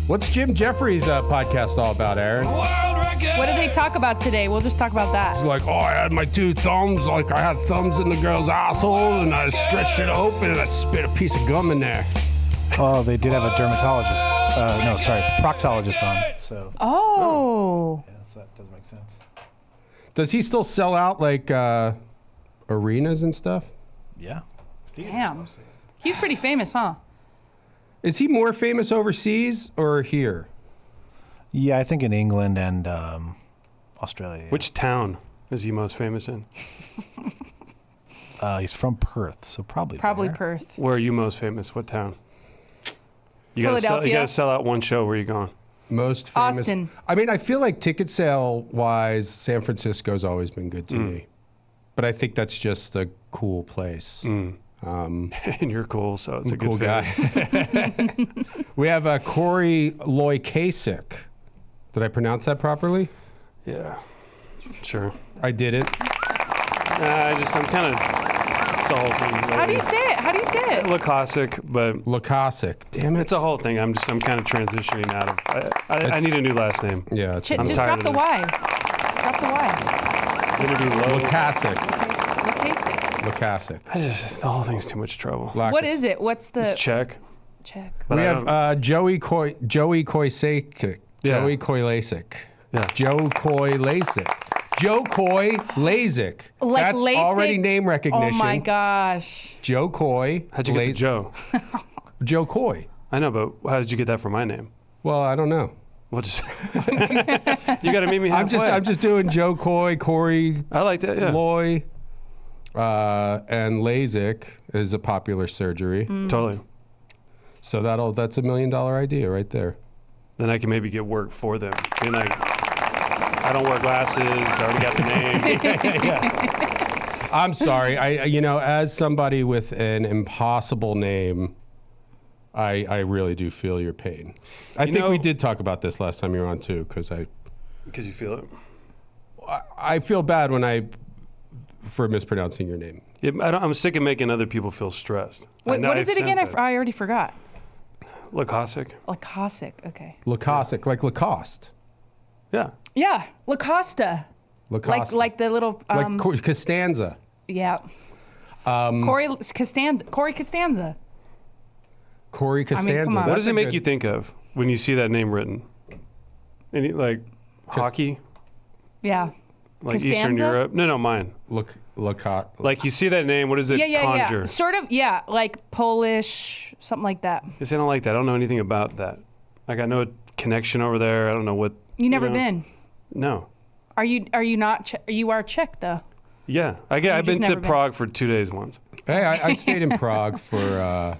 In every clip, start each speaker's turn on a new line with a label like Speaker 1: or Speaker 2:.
Speaker 1: What's Jim Jeffries' podcast all about, Aaron?
Speaker 2: What did they talk about today? We'll just talk about that.
Speaker 1: He's like, I had my two thumbs, like I had thumbs in the girl's asshole, and I stretched it open, and I spit a piece of gum in there.
Speaker 3: Oh, they did have a dermatologist. Proctologist on. So.
Speaker 2: Oh.
Speaker 3: Yeah, so that does make sense.
Speaker 1: Does he still sell out, like, arenas and stuff?
Speaker 3: Yeah.
Speaker 2: Damn. He's pretty famous, huh?
Speaker 1: Is he more famous overseas or here?
Speaker 3: Yeah, I think in England and Australia. Yeah.
Speaker 4: Which town is he most famous in?
Speaker 3: He's from Perth, so probably there.
Speaker 2: Perth.
Speaker 4: Where are you most famous? What town? You
Speaker 2: Philadelphia.
Speaker 4: gotta sell out one show. Where are you going?
Speaker 1: Most famous.
Speaker 2: Austin.
Speaker 1: I mean, I feel like ticket sale wise, San Francisco's always been good to me. But I think that's just a cool place.
Speaker 4: And you're cool, so it's a good
Speaker 1: cool
Speaker 4: fit.
Speaker 1: guy. We have Cory Loykasek. Did I pronounce that properly?
Speaker 4: Yeah, sure.
Speaker 1: I didn't.
Speaker 4: I'm kind of. It's a whole thing.
Speaker 2: How do you say it?
Speaker 4: Loykasek, but
Speaker 1: Loykasek. Damn it.
Speaker 4: it's a whole thing. I'm kind of transitioning out of. I need a new last name.
Speaker 1: Yeah.
Speaker 2: Just
Speaker 4: tired
Speaker 2: drop
Speaker 4: of
Speaker 2: the
Speaker 4: this.
Speaker 2: Y. Drop the Y.
Speaker 4: I'm gonna do low.
Speaker 1: Loykasek.
Speaker 2: Loykasek.
Speaker 1: Loykasek.
Speaker 4: The whole thing's too much trouble.
Speaker 2: What is it? What's the
Speaker 4: It's Czech.
Speaker 2: check?
Speaker 4: But
Speaker 1: We
Speaker 4: I
Speaker 1: have
Speaker 4: don't-
Speaker 1: Joey Koysek.
Speaker 4: Yeah.
Speaker 1: Joey Koylasic.
Speaker 4: Yeah.
Speaker 1: Joe Koylasic. Joe Coy Lasik.
Speaker 2: Like
Speaker 1: That's
Speaker 2: LASIK?
Speaker 1: already name
Speaker 2: Oh
Speaker 1: recognition.
Speaker 2: my gosh.
Speaker 1: Joe Coy.
Speaker 4: How'd you get the Joe?
Speaker 1: Joe Coy.
Speaker 4: I know, but how did you get that from my name?
Speaker 1: Well, I don't know.
Speaker 4: Well, just you got to meet me halfway.
Speaker 1: I'm just doing Joe Coy, Cory
Speaker 4: I like that. Yeah,
Speaker 1: Loy, and LASIK is a popular surgery.
Speaker 4: totally.
Speaker 1: So that's $1 million idea right there.
Speaker 4: Then I can maybe get work for them. Being like, I don't wear glasses. I already got the name.
Speaker 1: I'm sorry. As somebody with an impossible name, I really do feel your pain. I think we did talk about this last time you were on too, because
Speaker 4: you feel it.
Speaker 1: I feel bad for mispronouncing your name.
Speaker 4: Yeah, I'm sick of making other people feel stressed.
Speaker 2: Wait, what is it again? I already forgot.
Speaker 4: Loykasek.
Speaker 2: Loykasek. Okay.
Speaker 1: Lacoste, like Lacoste.
Speaker 4: Yeah.
Speaker 2: Yeah, Lacosta.
Speaker 1: Lacoste.
Speaker 2: Like the little.
Speaker 1: Like Costanza.
Speaker 2: Yeah. Cory Costanza.
Speaker 1: Cory Costanza.
Speaker 2: come on.
Speaker 4: What does it make you think of when you see that name written? Any hockey?
Speaker 2: Yeah.
Speaker 4: Like
Speaker 2: Costanza?
Speaker 4: Eastern Europe? No, mine.
Speaker 1: Lacoste.
Speaker 4: Like you see that name, what does it conjure?
Speaker 2: Yeah. Sort of, yeah, like Polish, something like that.
Speaker 4: Because I don't like that. I don't know anything about that. I got no connection over there. I don't know what.
Speaker 2: You never been?
Speaker 4: No.
Speaker 2: Are you not? You are Czech though.
Speaker 4: Yeah, I've
Speaker 2: just
Speaker 4: been to
Speaker 2: never been.
Speaker 4: Prague for 2 days once.
Speaker 1: Hey, I stayed in Prague for.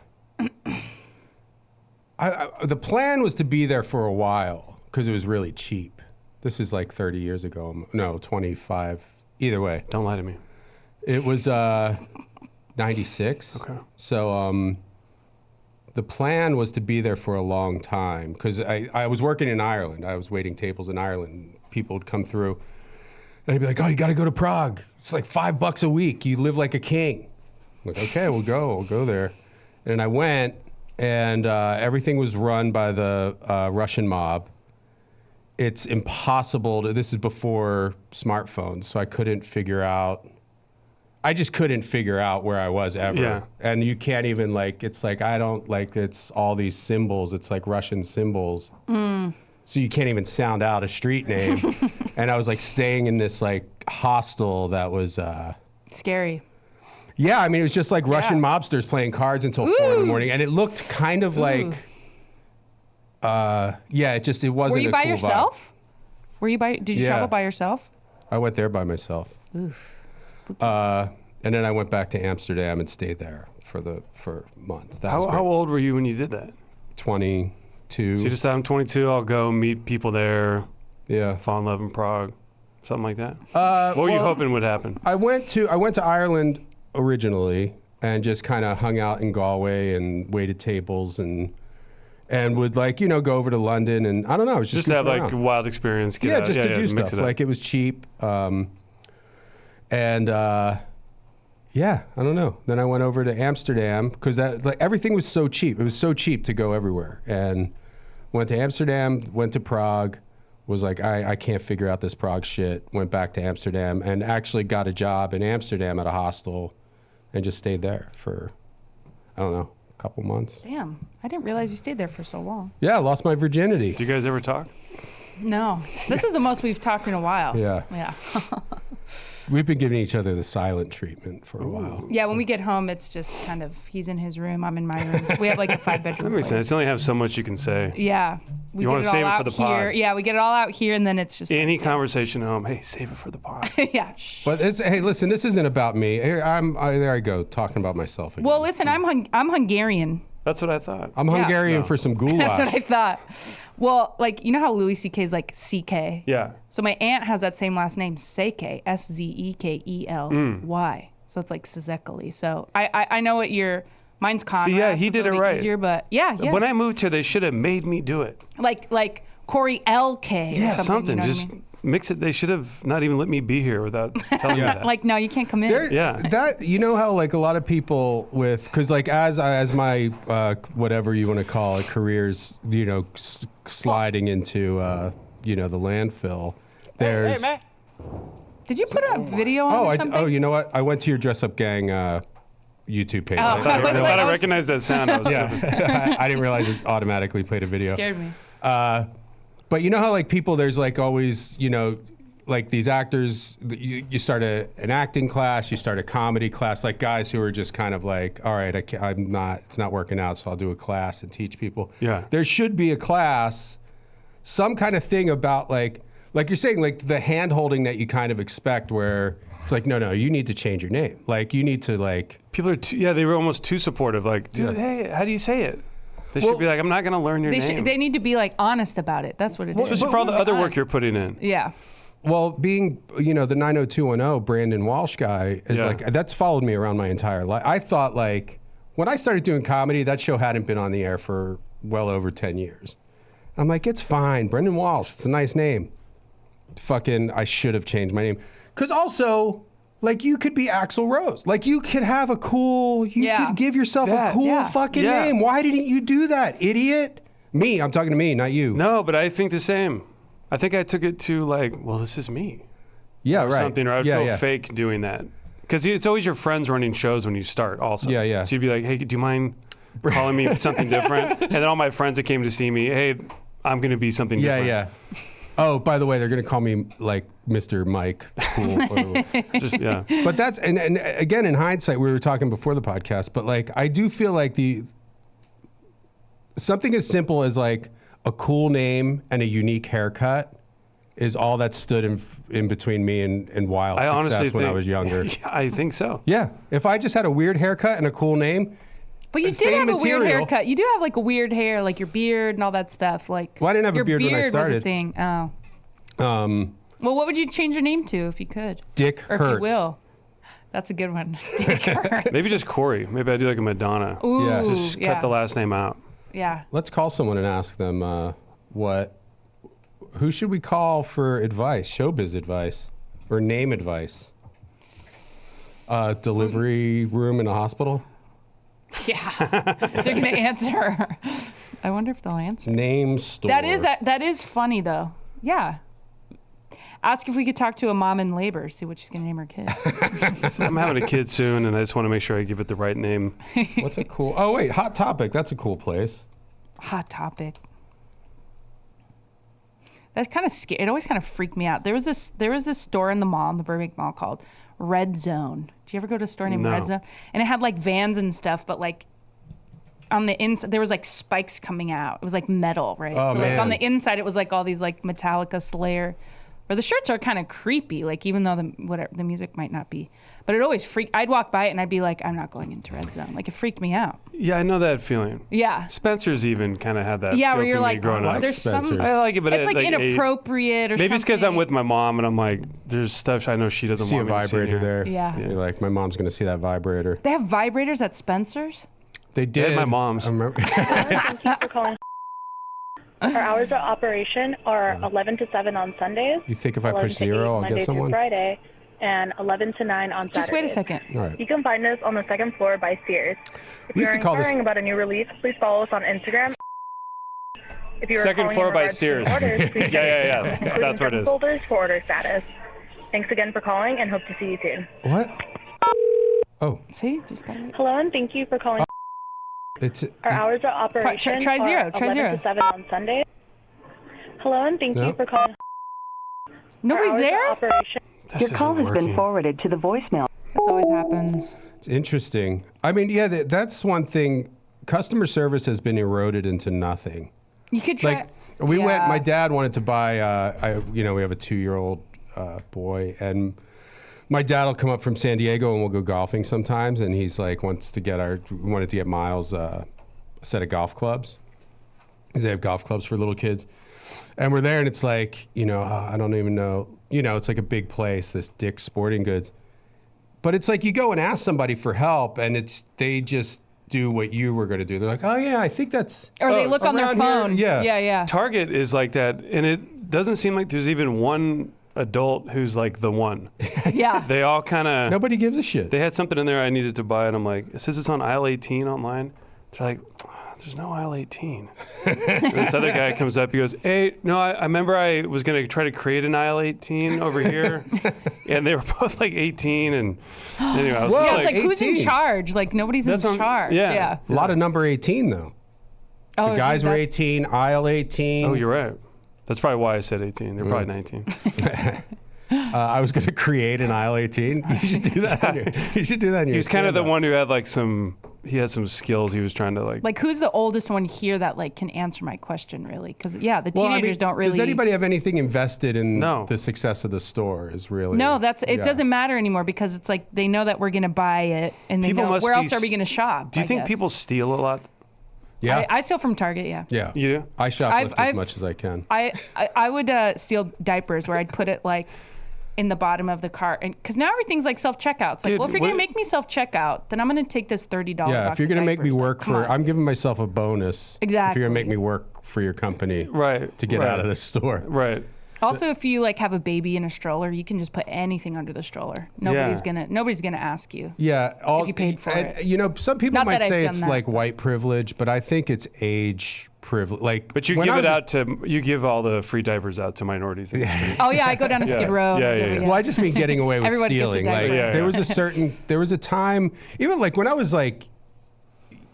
Speaker 1: The plan was to be there for a while because it was really cheap. This is like 30 years ago. No, 25. Either way,
Speaker 4: Don't lie to me.
Speaker 1: it was 96.
Speaker 4: Okay.
Speaker 1: So the plan was to be there for a long time because I was working in Ireland. I was waiting tables in Ireland. People would come through, and I'd be like, "Oh, you got to go to Prague. It's like $5 a week. You live like a king." I'm like, "Okay, we'll go there." And I went, and everything was run by the Russian mob. It's impossible this is before smartphones, so I just couldn't figure out where I was ever.
Speaker 4: Yeah.
Speaker 1: And you can't even it's all these symbols. It's like Russian symbols. So you can't even sound out a street name. And I was like staying in this like hostel that was
Speaker 2: Scary.
Speaker 1: yeah, I mean, it was just like Russian mobsters playing cards until 4 in the morning. And it looked kind of like, it wasn't
Speaker 2: Were you
Speaker 1: a
Speaker 2: by
Speaker 1: cool
Speaker 2: yourself? Did you travel by yourself?
Speaker 1: vibe. I went there by myself. And then I went back to Amsterdam and stayed there for months. That was
Speaker 4: How
Speaker 1: great.
Speaker 4: old were you when you did that?
Speaker 1: 22.
Speaker 4: So you just said, I'm 22, I'll go meet people there,
Speaker 1: Yeah.
Speaker 4: fall in love in Prague, something like that? What were you hoping would happen?
Speaker 1: I went to Ireland originally and just kind of hung out in Galway and waited tables and would go over to London and I don't know, it was just
Speaker 4: To have
Speaker 1: goofing
Speaker 4: like a
Speaker 1: around.
Speaker 4: wild experience. Get out.
Speaker 1: Just to do
Speaker 4: mix
Speaker 1: stuff.
Speaker 4: it up.
Speaker 1: Like it was cheap. I don't know. Then I went over to Amsterdam because everything was so cheap. It was so cheap to go everywhere. And Went to Amsterdam, went to Prague, was like, I can't figure out this Prague shit. Went back to Amsterdam and actually got a job in Amsterdam at a hostel and just stayed there for, I don't know, a couple months.
Speaker 2: Damn, I didn't realize you stayed there for so long.
Speaker 1: Yeah, I lost my virginity.
Speaker 4: Do you guys ever talk?
Speaker 2: No, this is the most we've talked in a while.
Speaker 1: Yeah.
Speaker 2: Yeah.
Speaker 1: We've been giving each other the silent treatment for a while.
Speaker 2: Yeah, when we get home, it's just kind of, he's in his room, I'm in my room. We have like a 5-bedroom
Speaker 4: That makes
Speaker 2: place.
Speaker 4: sense. You only have so much you can say.
Speaker 2: Yeah. We
Speaker 4: You
Speaker 2: get
Speaker 4: wanna save it
Speaker 2: all
Speaker 4: for
Speaker 2: out
Speaker 4: the pod.
Speaker 2: here. Yeah, we get it all out here, and then it's just
Speaker 4: Any conversation at home, hey, save it for the pod.
Speaker 2: yeah. Shh.
Speaker 1: But hey, listen, this isn't about me. Here, there I go, talking about myself again.
Speaker 2: Well, listen, I'm Hungarian.
Speaker 4: That's what I thought.
Speaker 1: I'm
Speaker 2: yeah.
Speaker 1: Hungarian
Speaker 4: No.
Speaker 1: for some goulash.
Speaker 2: That's what I thought. Well, like, you know how Louis C.K. is like C.K.?
Speaker 4: Yeah.
Speaker 2: So my aunt has that same last name, Seke, Szekely. So it's like Szekely. So I know what mine's Conrad.
Speaker 4: yeah, he
Speaker 2: so it's
Speaker 4: did
Speaker 2: a
Speaker 4: it
Speaker 2: little bit
Speaker 4: right.
Speaker 2: Easier, but yeah.
Speaker 4: When I moved here, they should have made me do it.
Speaker 2: Like Cory L.K. or
Speaker 4: Yeah,
Speaker 2: something. You know
Speaker 4: Just
Speaker 2: what I mean?
Speaker 4: mix it. They should have not even let me be here without telling me that.
Speaker 2: Like, no, you can't come in.
Speaker 4: Yeah.
Speaker 1: That, you know how like a lot of people with, because like as my whatever you want to call it, careers, you know, sliding into you know, the landfill. There's
Speaker 2: Did you put a video on or something?
Speaker 1: you know what? I went to your Dress Up Gang YouTube page.
Speaker 2: Oh,
Speaker 4: I thought
Speaker 2: was like,
Speaker 4: I
Speaker 2: I was-
Speaker 4: recognized that sound. I was
Speaker 1: Yeah, I didn't realize it automatically played a video.
Speaker 2: Scared me.
Speaker 1: But you know how like people, there's like always, you know, like these actors, you start an acting class, you start a comedy class, like guys who are just kind of like, all right, it's not working out, so I'll do a class and teach people.
Speaker 4: Yeah.
Speaker 1: There should be a class, some kind of thing about like you're saying, like the hand holding that you kind of expect where it's like, no, you need to change your name. Like you need to like.
Speaker 4: People are they were almost too supportive. Like, dude, hey, how do you say it? They should be like, I'm not going to learn your name.
Speaker 2: They need to be like honest about it. That's what it is.
Speaker 4: Especially for all the other work you're putting in.
Speaker 2: Yeah.
Speaker 1: Well, being, you know, the 90210 Brandon Walsh guy is like, that's followed me around my entire life. I thought like, when I started doing comedy, that show hadn't been on the air for well over 10 years. I'm like, it's fine. Brendan Walsh, it's a nice name. Fucking, I should have changed my name. Because also, like, you could be Axl Rose. Like, you could have a cool, could give yourself a cool fucking name. Why didn't you do that, idiot? Me, I'm talking to me, not you.
Speaker 4: No, but I think the same. I think I took it to like, well, this is me.
Speaker 1: Yeah,
Speaker 4: Or
Speaker 1: right.
Speaker 4: something, or I'd feel fake doing that. Because it's always your friends running shows when you start also.
Speaker 1: Yeah, yeah.
Speaker 4: So you'd be like, hey, do you mind calling me something different? And then all my friends that came to see me, hey, I'm going to be something different.
Speaker 1: Yeah. Oh, by the way, they're going to call me like Mr. Mike. Cool.
Speaker 4: Just, yeah.
Speaker 1: But that's, and again, in hindsight, we were talking before the podcast, but like, I do feel like something as simple as like a cool name and a unique haircut is all that stood in between me and wild
Speaker 4: I honestly
Speaker 1: success when I
Speaker 4: think-
Speaker 1: was younger.
Speaker 4: Yeah, I think so.
Speaker 1: Yeah. If I just had a weird haircut and a cool name.
Speaker 2: But you did
Speaker 1: Same
Speaker 2: have a weird
Speaker 1: material.
Speaker 2: haircut. You do have like a weird hair, like your beard and all that stuff. Like,
Speaker 1: Well, I didn't have a
Speaker 2: your
Speaker 1: beard when I
Speaker 2: was a
Speaker 1: started.
Speaker 2: thing. Oh. Well, what would you change your name to if you could?
Speaker 1: Dick
Speaker 2: Or if
Speaker 1: Hurts.
Speaker 2: you will. That's a good one. Dick Hurts.
Speaker 4: Maybe just Cory. Maybe I do like a Madonna.
Speaker 2: Ooh,
Speaker 1: Yeah.
Speaker 4: Just cut the last name out.
Speaker 2: Yeah.
Speaker 1: Let's call someone and ask them who should we call for advice, showbiz advice, or name advice? Delivery room in a hospital?
Speaker 2: Yeah. They're going to answer. I wonder if they'll answer.
Speaker 1: Name store.
Speaker 2: That is funny, though. Yeah. Ask if we could talk to a mom in labor, see what she's going to name her kid.
Speaker 4: So I'm having a kid soon, and I just want to make sure I give it the right name.
Speaker 1: What's a cool? Oh wait, Hot Topic. That's a cool place.
Speaker 2: Hot Topic. That's kind of scary. It always kind of freaked me out. There was this store in the mall, in the Burbank Mall, called Red Zone. Do you ever go to a store named
Speaker 4: No.
Speaker 2: Red Zone? And it had like vans and stuff, but like on the inside there was like spikes coming out. It was like metal, right?
Speaker 1: Oh,
Speaker 2: so like
Speaker 1: man.
Speaker 2: on the inside it was like all these like Metallica, Slayer. Or the shirts are kind of creepy, like even though the music might not be. But it always freaked. I'd walk by it and I'd be like, I'm not going into Red Zone. Like it freaked me out.
Speaker 4: Yeah, I know that feeling.
Speaker 2: Yeah.
Speaker 4: Spencer's even kind of had that.
Speaker 2: Yeah,
Speaker 4: feel
Speaker 2: where
Speaker 4: to
Speaker 2: you're
Speaker 4: me
Speaker 2: like,
Speaker 4: growing up.
Speaker 2: there's some.
Speaker 1: Spencer's.
Speaker 4: I like it, but
Speaker 2: It's like inappropriate or something.
Speaker 4: maybe it's because I'm with my mom and I'm like, there's stuff I know she doesn't
Speaker 1: See a
Speaker 4: want me to see
Speaker 1: vibrator
Speaker 4: here.
Speaker 1: there.
Speaker 2: Yeah.
Speaker 1: You're like, my mom's gonna see that vibrator.
Speaker 2: They have vibrators at Spencer's?
Speaker 1: They did.
Speaker 4: my mom's.
Speaker 1: I remember.
Speaker 5: Thank you for calling. Our hours of operation are 11 to 7 on Sundays.
Speaker 1: You think if I
Speaker 5: 11
Speaker 1: push
Speaker 5: to 8
Speaker 1: zero, I'll
Speaker 5: Monday
Speaker 1: get
Speaker 5: through
Speaker 1: someone?
Speaker 5: Friday, and 11 to 9 on Saturdays.
Speaker 2: Just wait a second.
Speaker 1: All right.
Speaker 5: You can find us on the second floor by Sears. If
Speaker 1: We used
Speaker 5: you're
Speaker 1: to call this-
Speaker 5: inquiring about a new release, please follow us on Instagram. If you are
Speaker 4: Second
Speaker 5: calling
Speaker 4: floor
Speaker 5: in
Speaker 4: by
Speaker 5: regards to
Speaker 4: Sears.
Speaker 5: orders, please
Speaker 4: Yeah.
Speaker 5: including
Speaker 4: That's where it
Speaker 5: junk
Speaker 4: is.
Speaker 5: folders for order status. Thanks again for calling and hope to see you soon.
Speaker 1: What? Oh,
Speaker 2: See, just got it.
Speaker 5: Hello and thank you for calling.
Speaker 1: it's
Speaker 5: Our hours of operation
Speaker 2: try zero,
Speaker 5: are
Speaker 2: try
Speaker 5: 11
Speaker 2: zero.
Speaker 5: to 7 on Sunday. Hello and thank
Speaker 1: No.
Speaker 5: you for calling.
Speaker 2: Nobody's
Speaker 5: Our hours
Speaker 2: there?
Speaker 5: of operation.
Speaker 4: This
Speaker 6: Your call
Speaker 4: isn't
Speaker 6: has been
Speaker 4: working.
Speaker 6: forwarded to the voicemail.
Speaker 2: This always happens.
Speaker 1: It's interesting. I mean, yeah, that's one thing. Customer service has been eroded into nothing.
Speaker 2: You could try.
Speaker 1: Like we went.
Speaker 2: Yeah.
Speaker 1: My dad wanted to buy. We have a 2-year-old boy, and my dad will come up from San Diego, and we'll go golfing sometimes. And he's like, we wanted to get Miles a set of golf clubs, because they have golf clubs for little kids. And we're there, and it's like, I don't even know. It's like a big place, this Dick's Sporting Goods. But it's like you go and ask somebody for help, and they just do what you were going to do. They're like, oh, yeah, I think that's...
Speaker 2: Or they look on their
Speaker 1: around here,
Speaker 2: phone.
Speaker 1: yeah.
Speaker 2: Yeah.
Speaker 4: Target is like that, and it doesn't seem like there's even one adult who's like the one.
Speaker 2: Yeah.
Speaker 4: They all kind of...
Speaker 1: Nobody gives a shit.
Speaker 4: They had something in there I needed to buy, and I'm like, it says it's on aisle 18 online. They're like, there's no aisle 18. And this other guy comes up, he goes, hey, no, I remember I was going to try to create an aisle 18 over here. And they were both like 18. And anyway, I was
Speaker 1: Whoa.
Speaker 4: just
Speaker 2: Yeah, it's like who's in
Speaker 1: 18.
Speaker 2: charge? Like nobody's in
Speaker 4: That's on-
Speaker 2: charge.
Speaker 4: yeah.
Speaker 1: A lot of number 18, though.
Speaker 2: Oh,
Speaker 1: The guys were
Speaker 2: that's-
Speaker 1: 18, aisle 18.
Speaker 4: oh, you're right. That's probably why I said 18. They're probably 19.
Speaker 1: I was going to create an aisle 18. You should do that. You should do that.
Speaker 4: He was kind of the one who had like he had some skills he was trying to like.
Speaker 2: Like who's the oldest one here that like can answer my question really? Because the teenagers don't really.
Speaker 1: Does anybody have anything invested in
Speaker 4: No.
Speaker 1: the success of the store? Is really
Speaker 2: No, it
Speaker 1: yeah.
Speaker 2: doesn't matter anymore because it's like they know that we're gonna buy it and they
Speaker 4: People
Speaker 2: know
Speaker 4: must
Speaker 2: where
Speaker 4: be
Speaker 2: else are we
Speaker 4: s-
Speaker 2: gonna shop.
Speaker 4: Do you
Speaker 2: I
Speaker 4: think
Speaker 2: guess.
Speaker 4: people steal a lot?
Speaker 1: Yeah,
Speaker 2: I steal from Target. Yeah.
Speaker 1: yeah.
Speaker 4: You do?
Speaker 1: I shoplift as
Speaker 2: I've-
Speaker 1: much as I can.
Speaker 2: I would steal diapers where I'd put it like in the bottom of the cart, and because now everything's like self checkout. It's like,
Speaker 4: Dude,
Speaker 2: well, if you're gonna
Speaker 4: what-
Speaker 2: make me self checkout, then I'm gonna take this $30.
Speaker 1: Yeah,
Speaker 2: box
Speaker 1: if you're
Speaker 2: of
Speaker 1: gonna make me
Speaker 2: diapers.
Speaker 1: work
Speaker 2: Like, come
Speaker 1: for,
Speaker 2: on.
Speaker 1: I'm giving myself a bonus. If
Speaker 2: Exactly.
Speaker 1: you're gonna make me work for your company,
Speaker 4: Right.
Speaker 1: to get
Speaker 4: right,
Speaker 1: out of this store.
Speaker 4: Right.
Speaker 2: Also, if you like have a baby in a stroller, you can just put anything under the stroller. Nobody's gonna ask you.
Speaker 1: Yeah,
Speaker 2: you paid for it.
Speaker 1: Some people
Speaker 2: Not
Speaker 1: might
Speaker 2: that I've
Speaker 1: say
Speaker 2: done
Speaker 1: it's
Speaker 2: that,
Speaker 1: like
Speaker 2: but-
Speaker 1: white privilege, but I think it's age privilege. Like,
Speaker 4: But you
Speaker 1: when
Speaker 4: give
Speaker 1: I
Speaker 4: it
Speaker 1: was a-
Speaker 4: out to you give all the free diapers out to minorities. In the street.
Speaker 2: Oh yeah, I go down to Skid Row.
Speaker 4: Yeah.
Speaker 1: Well, I just mean getting away with
Speaker 2: Everyone gets a
Speaker 1: stealing.
Speaker 2: diaper.
Speaker 1: Like
Speaker 4: Yeah, yeah.
Speaker 1: there was a time, even like when I was like,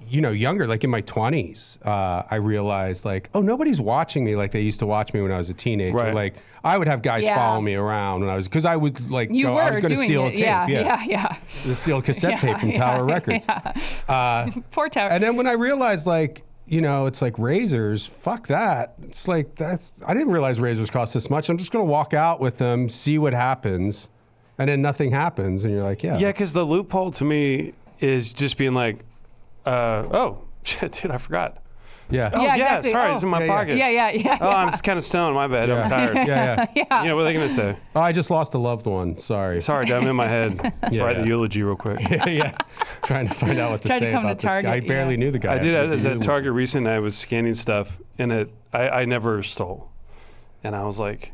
Speaker 1: younger, like in my 20s, I realized like, oh, nobody's watching me like they used to watch me when I was a teenager.
Speaker 4: Right.
Speaker 1: Like I would have guys
Speaker 2: Yeah.
Speaker 1: follow me around when because I would like,
Speaker 2: You
Speaker 1: I was
Speaker 2: were
Speaker 1: going to
Speaker 2: doing
Speaker 1: steal
Speaker 2: it.
Speaker 1: a tape.
Speaker 2: Yeah.
Speaker 1: To steal a cassette tape from Tower Records.
Speaker 2: Poor Tower.
Speaker 1: And then when I realized like, it's like razors, fuck that. It's like, I didn't realize razors cost this much. I'm just going to walk out with them, see what happens. And then nothing happens. And you're like, yeah.
Speaker 4: Yeah, because the loophole to me is just being like, oh shit, dude, I forgot.
Speaker 1: Yeah.
Speaker 4: Oh
Speaker 2: Yeah,
Speaker 4: yeah,
Speaker 2: exactly.
Speaker 4: sorry,
Speaker 2: Oh.
Speaker 4: it's in my
Speaker 1: Yeah,
Speaker 4: pocket.
Speaker 2: Yeah.
Speaker 4: Oh, I'm just kind of stoned. My bad. I'm tired.
Speaker 1: Yeah.
Speaker 2: Yeah.
Speaker 4: You know what are they gonna say?
Speaker 1: Oh, I just lost a loved one. Sorry.
Speaker 4: Sorry, I'm in my head. Write
Speaker 1: yeah.
Speaker 4: the eulogy real quick.
Speaker 1: Yeah. Trying to find out what to
Speaker 2: Tried to
Speaker 1: say
Speaker 2: come to
Speaker 1: about this guy. I
Speaker 2: Target,
Speaker 1: barely
Speaker 2: yeah.
Speaker 1: knew the guy.
Speaker 4: I did. I
Speaker 1: after
Speaker 4: was
Speaker 1: the
Speaker 4: at
Speaker 1: eulogy.
Speaker 4: Target recently. I was scanning stuff, and I never stole, and I was like,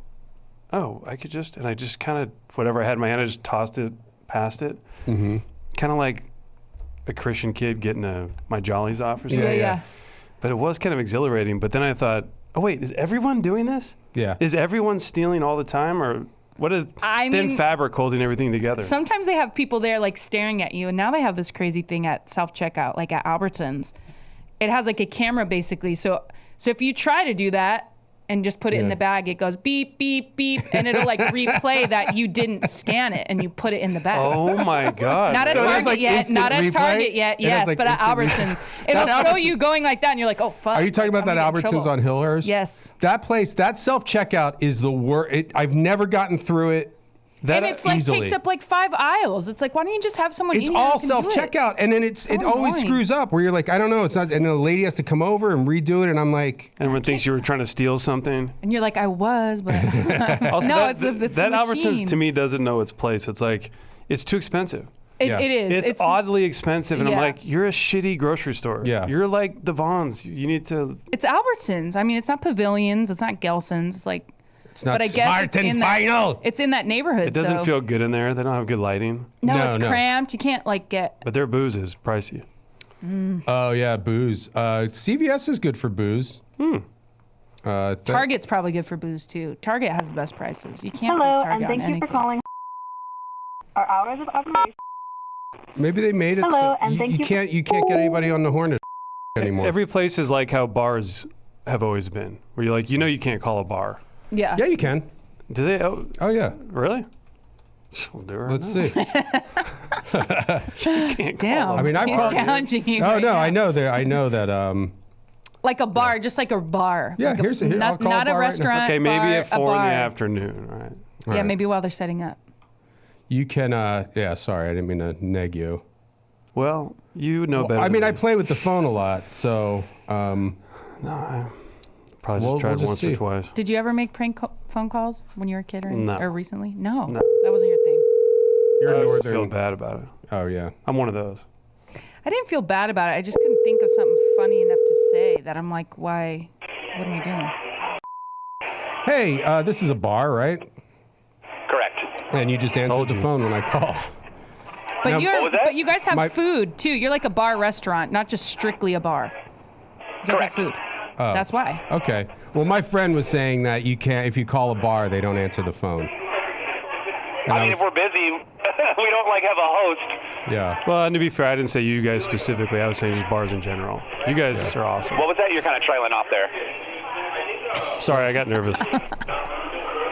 Speaker 4: oh, I could just, and I just kind of whatever I had in my hand, I just tossed it past it,
Speaker 1: Mm-hmm.
Speaker 4: kind of like a Christian kid getting my jollies off or something.
Speaker 2: Yeah.
Speaker 4: But it was kind of exhilarating. But then I thought, oh wait, is everyone doing this?
Speaker 1: Yeah.
Speaker 4: Is everyone stealing all the time, or what a
Speaker 2: I
Speaker 4: thin
Speaker 2: mean,
Speaker 4: fabric holding everything together?
Speaker 2: Sometimes they have people there like staring at you, and now they have this crazy thing at self checkout, like at Albertsons. It has like a camera basically. So if you try to do that and just put it in the bag, it goes beep beep beep, and it'll like replay that you didn't scan it and you put it in the bag.
Speaker 4: Oh my God!
Speaker 2: Not at
Speaker 1: So it has,
Speaker 2: Target
Speaker 1: like,
Speaker 2: yet.
Speaker 1: instant
Speaker 2: Not at
Speaker 1: replay?
Speaker 2: Target yet.
Speaker 1: It has,
Speaker 2: Yes,
Speaker 1: like,
Speaker 2: but at
Speaker 1: instant
Speaker 2: Albertsons, it'll
Speaker 1: That
Speaker 2: show
Speaker 1: Albertsons-
Speaker 2: you going like that, and you're like, oh fuck.
Speaker 1: Are you talking
Speaker 2: like,
Speaker 1: about that
Speaker 2: I'm gonna get in
Speaker 1: Albertsons
Speaker 2: trouble.
Speaker 1: on Hillhurst?
Speaker 2: Yes.
Speaker 1: That place, that self-checkout is the worst. I've never gotten through it.
Speaker 2: And it's like
Speaker 1: easily.
Speaker 2: takes up like 5 aisles. It's like, why don't you just have someone
Speaker 1: It's
Speaker 2: in here
Speaker 1: all
Speaker 2: who can do it?
Speaker 1: self-checkout, and then it always
Speaker 2: annoying.
Speaker 1: screws up where you're like, I don't know, it's not, and then a lady has to come over and redo it, and I'm like,
Speaker 4: Everyone thinks you were trying to steal something.
Speaker 2: And you're like, I was, but
Speaker 4: Also,
Speaker 2: No,
Speaker 4: that,
Speaker 2: it's a
Speaker 4: that Albertsons
Speaker 2: machine.
Speaker 4: to me doesn't know its place. It's like it's too expensive.
Speaker 1: Yeah.
Speaker 2: it is.
Speaker 4: It's oddly expensive, and I'm
Speaker 2: Yeah.
Speaker 4: like, you're a shitty grocery store.
Speaker 1: Yeah.
Speaker 4: You're like the Vons. You need to.
Speaker 2: It's Albertsons. I mean, it's not Pavilions. It's not Gelson's. It's like,
Speaker 1: it's not
Speaker 2: but I guess
Speaker 1: smart
Speaker 2: it's
Speaker 1: and
Speaker 2: in that,
Speaker 1: final.
Speaker 2: it's in that neighborhood.
Speaker 4: It doesn't
Speaker 2: so.
Speaker 4: feel good in there. They don't have good lighting.
Speaker 2: No, it's
Speaker 1: No.
Speaker 2: cramped. You can't like get.
Speaker 4: But their booze is pricey.
Speaker 1: Oh yeah, booze. CVS is good for booze.
Speaker 2: Target's probably good for booze too. Target has the best prices. You can't
Speaker 5: Hello,
Speaker 2: beat Target
Speaker 5: and thank
Speaker 2: on
Speaker 5: you
Speaker 2: anything.
Speaker 5: for calling. Our hours of operation.
Speaker 1: Maybe they made it
Speaker 5: Hello,
Speaker 1: so
Speaker 5: and thank you.
Speaker 1: you can't get anybody on the horn anymore.
Speaker 4: Every place is like how bars have always been, where you're like, you can't call a bar.
Speaker 2: Yeah.
Speaker 1: Yeah, you can.
Speaker 4: Do they?
Speaker 1: Oh yeah.
Speaker 4: Really? We'll do it right
Speaker 1: Let's
Speaker 4: now.
Speaker 1: see.
Speaker 4: You can't call
Speaker 2: Damn.
Speaker 4: a
Speaker 1: I mean, I've
Speaker 2: he's
Speaker 1: called-
Speaker 2: challenging you.
Speaker 1: Oh
Speaker 2: right
Speaker 1: no,
Speaker 2: now.
Speaker 1: I know that.
Speaker 2: Like a bar, just like a bar.
Speaker 1: Yeah,
Speaker 2: like
Speaker 1: here, I'll
Speaker 2: not,
Speaker 1: call
Speaker 2: not
Speaker 1: a
Speaker 2: a
Speaker 1: bar right now.
Speaker 2: restaurant.
Speaker 4: Okay, maybe
Speaker 2: bar,
Speaker 4: at 4 in the
Speaker 2: bar.
Speaker 4: afternoon, all right?
Speaker 2: Yeah,
Speaker 1: Right.
Speaker 2: maybe while they're setting up.
Speaker 1: You can. Yeah, sorry, I didn't mean to neg you.
Speaker 4: Well, you know better.
Speaker 1: I mean,
Speaker 4: than
Speaker 1: I
Speaker 4: me.
Speaker 1: play with the phone a lot, so.
Speaker 4: No, I probably
Speaker 1: We'll
Speaker 4: just tried
Speaker 1: just
Speaker 4: once
Speaker 1: see.
Speaker 4: or twice.
Speaker 2: Did you ever make prank phone calls when you were a kid
Speaker 4: No.
Speaker 2: or recently? No,
Speaker 4: No.
Speaker 2: that wasn't your thing.
Speaker 1: You're
Speaker 4: I just feel
Speaker 1: northern.
Speaker 4: bad about it.
Speaker 1: Oh yeah.
Speaker 4: I'm one of those.
Speaker 2: I didn't feel bad about it. I just couldn't think of something funny enough to say that I'm like, why? What am I doing?
Speaker 1: Hey, this is a bar, right?
Speaker 6: Correct.
Speaker 1: And you just answered
Speaker 4: Told
Speaker 1: the
Speaker 4: you.
Speaker 1: phone when I called.
Speaker 2: But
Speaker 1: Now-
Speaker 2: you're,
Speaker 6: was that?
Speaker 2: but you guys have
Speaker 1: My-
Speaker 2: food too. You're like a bar restaurant, not just strictly a bar. You guys
Speaker 6: Correct.
Speaker 2: have food.
Speaker 1: Oh.
Speaker 2: That's why.
Speaker 1: Okay. Well, my friend was saying that you can't, if you call a bar, they don't answer the phone. And
Speaker 6: I mean, if we're busy, we don't like have a host.
Speaker 1: yeah.
Speaker 4: Well, and to be fair, I didn't say you guys specifically. I was saying just bars in general. You guys are awesome.
Speaker 6: What was that? You're kind of trailing off there.
Speaker 4: Sorry, I got nervous.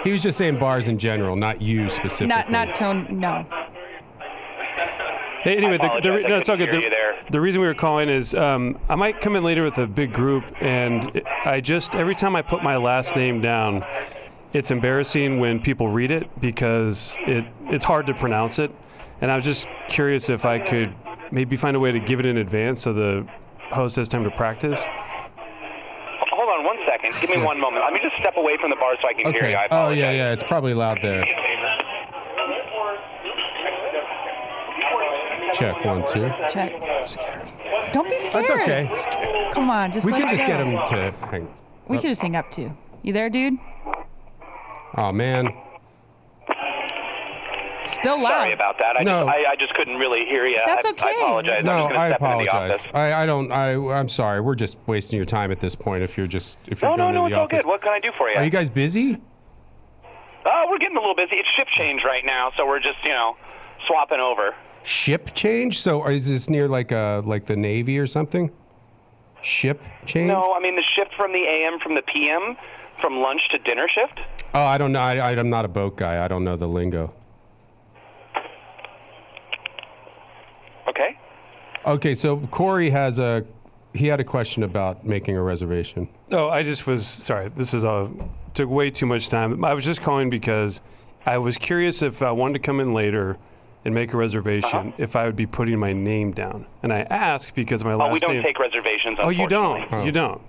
Speaker 1: He was just saying bars in general, not you specifically.
Speaker 2: Not tone. No.
Speaker 4: Hey, anyway,
Speaker 6: apologize, I
Speaker 4: no, it's all
Speaker 6: couldn't
Speaker 4: good.
Speaker 6: hear you there.
Speaker 4: The reason we were calling is I might come in later with a big group, and I just every time I put my last name down, it's embarrassing when people read it because it's hard to pronounce it. And I was just curious if I could maybe find a way to give it in advance so the host has time to practice.
Speaker 6: Hold on 1 second. Give me 1 moment. Let me just step away from the bar so I can hear
Speaker 1: Okay.
Speaker 6: you. I
Speaker 1: Oh,
Speaker 6: apologize.
Speaker 1: yeah. It's probably loud there. Check 1, 2.
Speaker 2: Check. Don't be scared.
Speaker 1: That's okay.
Speaker 2: Come on, just
Speaker 1: We
Speaker 2: let
Speaker 1: can
Speaker 2: it
Speaker 1: just
Speaker 2: go.
Speaker 1: get him to hang.
Speaker 2: We could just hang up too. You there, dude?
Speaker 1: Oh, man.
Speaker 2: Still loud.
Speaker 6: Sorry about that.
Speaker 1: No.
Speaker 6: I just couldn't really hear you.
Speaker 2: That's
Speaker 6: I
Speaker 2: okay.
Speaker 6: apologize.
Speaker 1: No,
Speaker 6: I'm just
Speaker 1: I
Speaker 6: going to step into the
Speaker 1: apologize.
Speaker 6: office.
Speaker 1: I'm sorry. We're just wasting your time at this point if you're
Speaker 6: No,
Speaker 1: going
Speaker 6: no,
Speaker 1: to
Speaker 6: no,
Speaker 1: the
Speaker 6: it's all
Speaker 1: office.
Speaker 6: good. What can I do for you?
Speaker 1: Are you guys busy?
Speaker 6: We're getting a little busy. It's shift change right now, so we're just, swapping over.
Speaker 1: Ship change? So is this near like the Navy or something? Ship change?
Speaker 6: No, I mean the shift from the AM from the PM, from lunch to dinner shift.
Speaker 1: Oh, I don't know. I'm not a boat guy. I don't know the lingo.
Speaker 6: Okay.
Speaker 1: Okay, so Cory had a question about making a reservation.
Speaker 4: Oh, I just was sorry. This is took way too much time. I was just calling because I was curious if I wanted to come in later and make a reservation, if I would be putting my name down. And I asked because my last
Speaker 6: Oh, we don't
Speaker 4: name.
Speaker 6: take reservations.
Speaker 4: Oh, you
Speaker 6: unfortunately.
Speaker 4: don't. You don't.